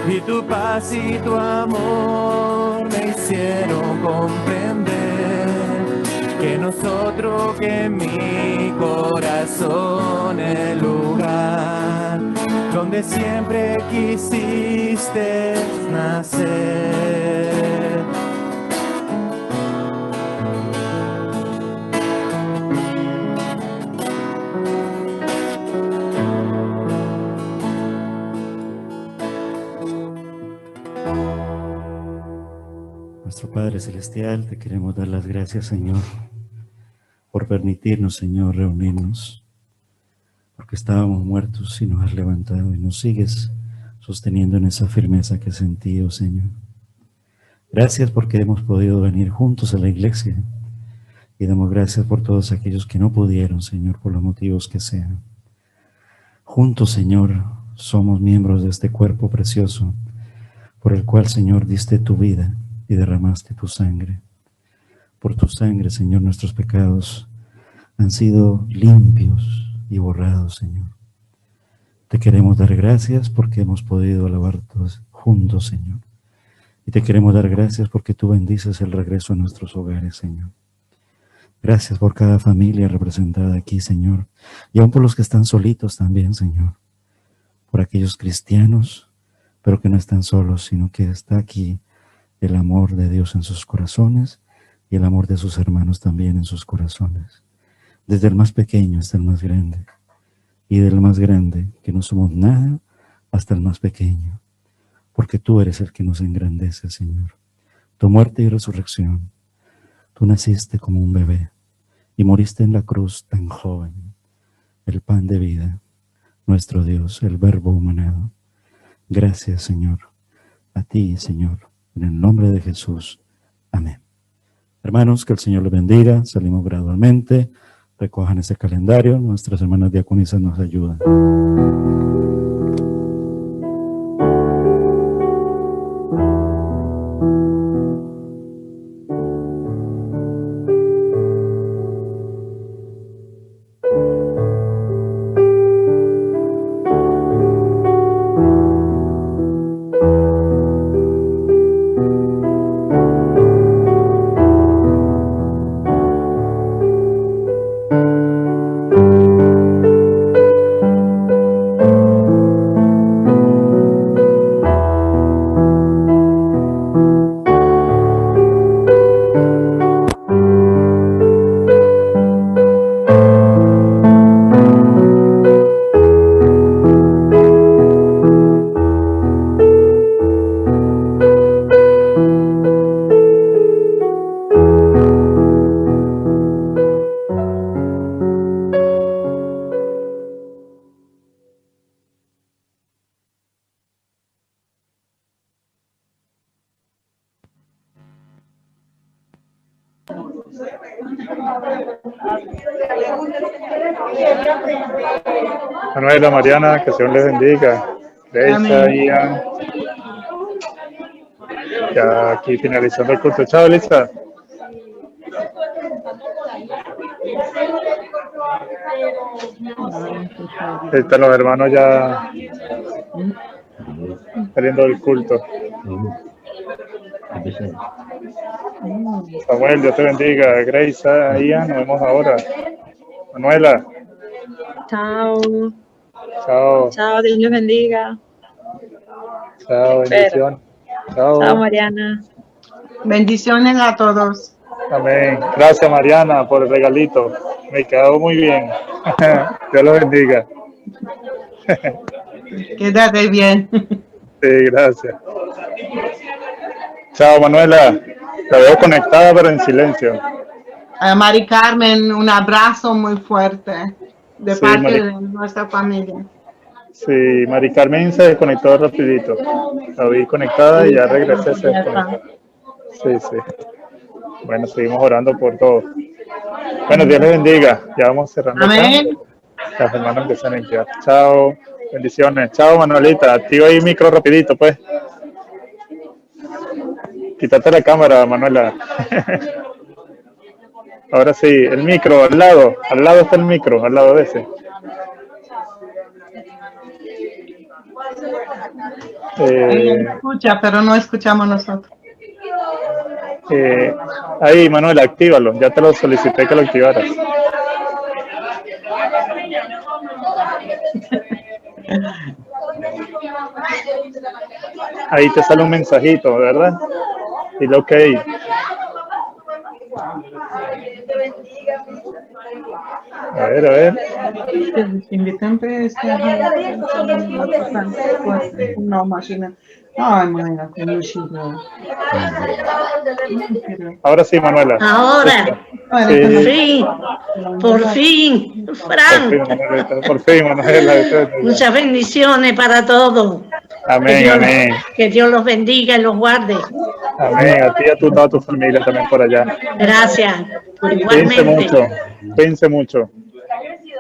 y tu paz y tu amor me hicieron comprender que no es otro que en mi corazón el lugar donde siempre quisiste nacer. Nuestro Padre Celestial, te queremos dar las gracias, Señor, por permitirnos, Señor, reunirnos, porque estábamos muertos y nos has levantado y nos sigues sosteniendo en esa firmeza que has sentido, Señor. Gracias porque hemos podido venir juntos a la iglesia, y damos gracias por todos aquellos que no pudieron, Señor, por los motivos que sean. Juntos, Señor, somos miembros de este cuerpo precioso, por el cual, Señor, diste tu vida y derramaste tu sangre. Por tu sangre, Señor, nuestros pecados han sido limpios y borrados, Señor. Te queremos dar gracias porque hemos podido alabar todos juntos, Señor. Y te queremos dar gracias porque tú bendices el regreso a nuestros hogares, Señor. Gracias por cada familia representada aquí, Señor. Y aún por los que están solitos también, Señor. Por aquellos cristianos, pero que no están solos, sino que está aquí el amor de Dios en sus corazones y el amor de sus hermanos también en sus corazones. Desde el más pequeño hasta el más grande. Y del más grande, que no somos nada, hasta el más pequeño. Porque tú eres el que nos engrandece, Señor. Tu muerte y resurrección. Tú naciste como un bebé y moriste en la cruz tan joven. El pan de vida, nuestro Dios, el verbo humanado. Gracias, Señor. A ti, Señor. En el nombre de Jesús. Amén. Hermanos, que el Señor les bendiga. Salimos gradualmente. Recojan ese calendario. Nuestras hermanas diaconisas nos ayudan. Manuela, Mariana, que el Señor les bendiga. Grace, Ian. Ya aquí finalizando el culto. Chao, Lisa. Están los hermanos ya saliendo del culto. Samuel, Dios te bendiga. Grace, Ian, nos vemos ahora. Manuela. Chao. Chao. Chao, Dios les bendiga. Chao, bendición. Chao. Chao, Mariana. Bendiciones a todos. Amén. Gracias, Mariana, por el regalito. Me quedó muy bien. Dios lo bendiga. Quédate bien. Sí, gracias. Chao, Manuela. La veo conectada, pero en silencio. A Mari Carmen, un abrazo muy fuerte de Sí, parte de nuestra familia. Sí, Mari Carmen se desconectó rapidito. La vi conectada y ya regresé. Se desconectó. Sí, sí. Bueno, seguimos orando por todos. Bueno, Dios les bendiga. Ya vamos cerrando. Amén. Acá. Las hermanas empiezan a limpiar. Chao. Bendiciones. Chao, Manuelita. Activa ahí el micro rapidito, pues. Quítate la cámara, Manuela. Ahora sí, el micro, al lado está el micro, al lado de ese. Ella escucha, pero no escuchamos nosotros. Ahí, Manuela, actívalo. Ya te lo solicité que lo activaras. Ahí te sale un mensajito, ¿verdad? Y lo que hay. A ver. Invitante está no, imagina. Ay, Manuela, Ahora sí, Manuela. Ahora, Sí. por fin, Fran. Por fin, Manuela. Muchas bendiciones para todos. Amén, amén. Que Dios los bendiga y los guarde. Amén. A ti y a toda tu familia también por allá. Gracias. Pense Igualmente. mucho. Pense mucho.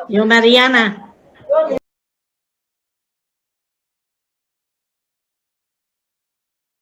Yo, Mariana.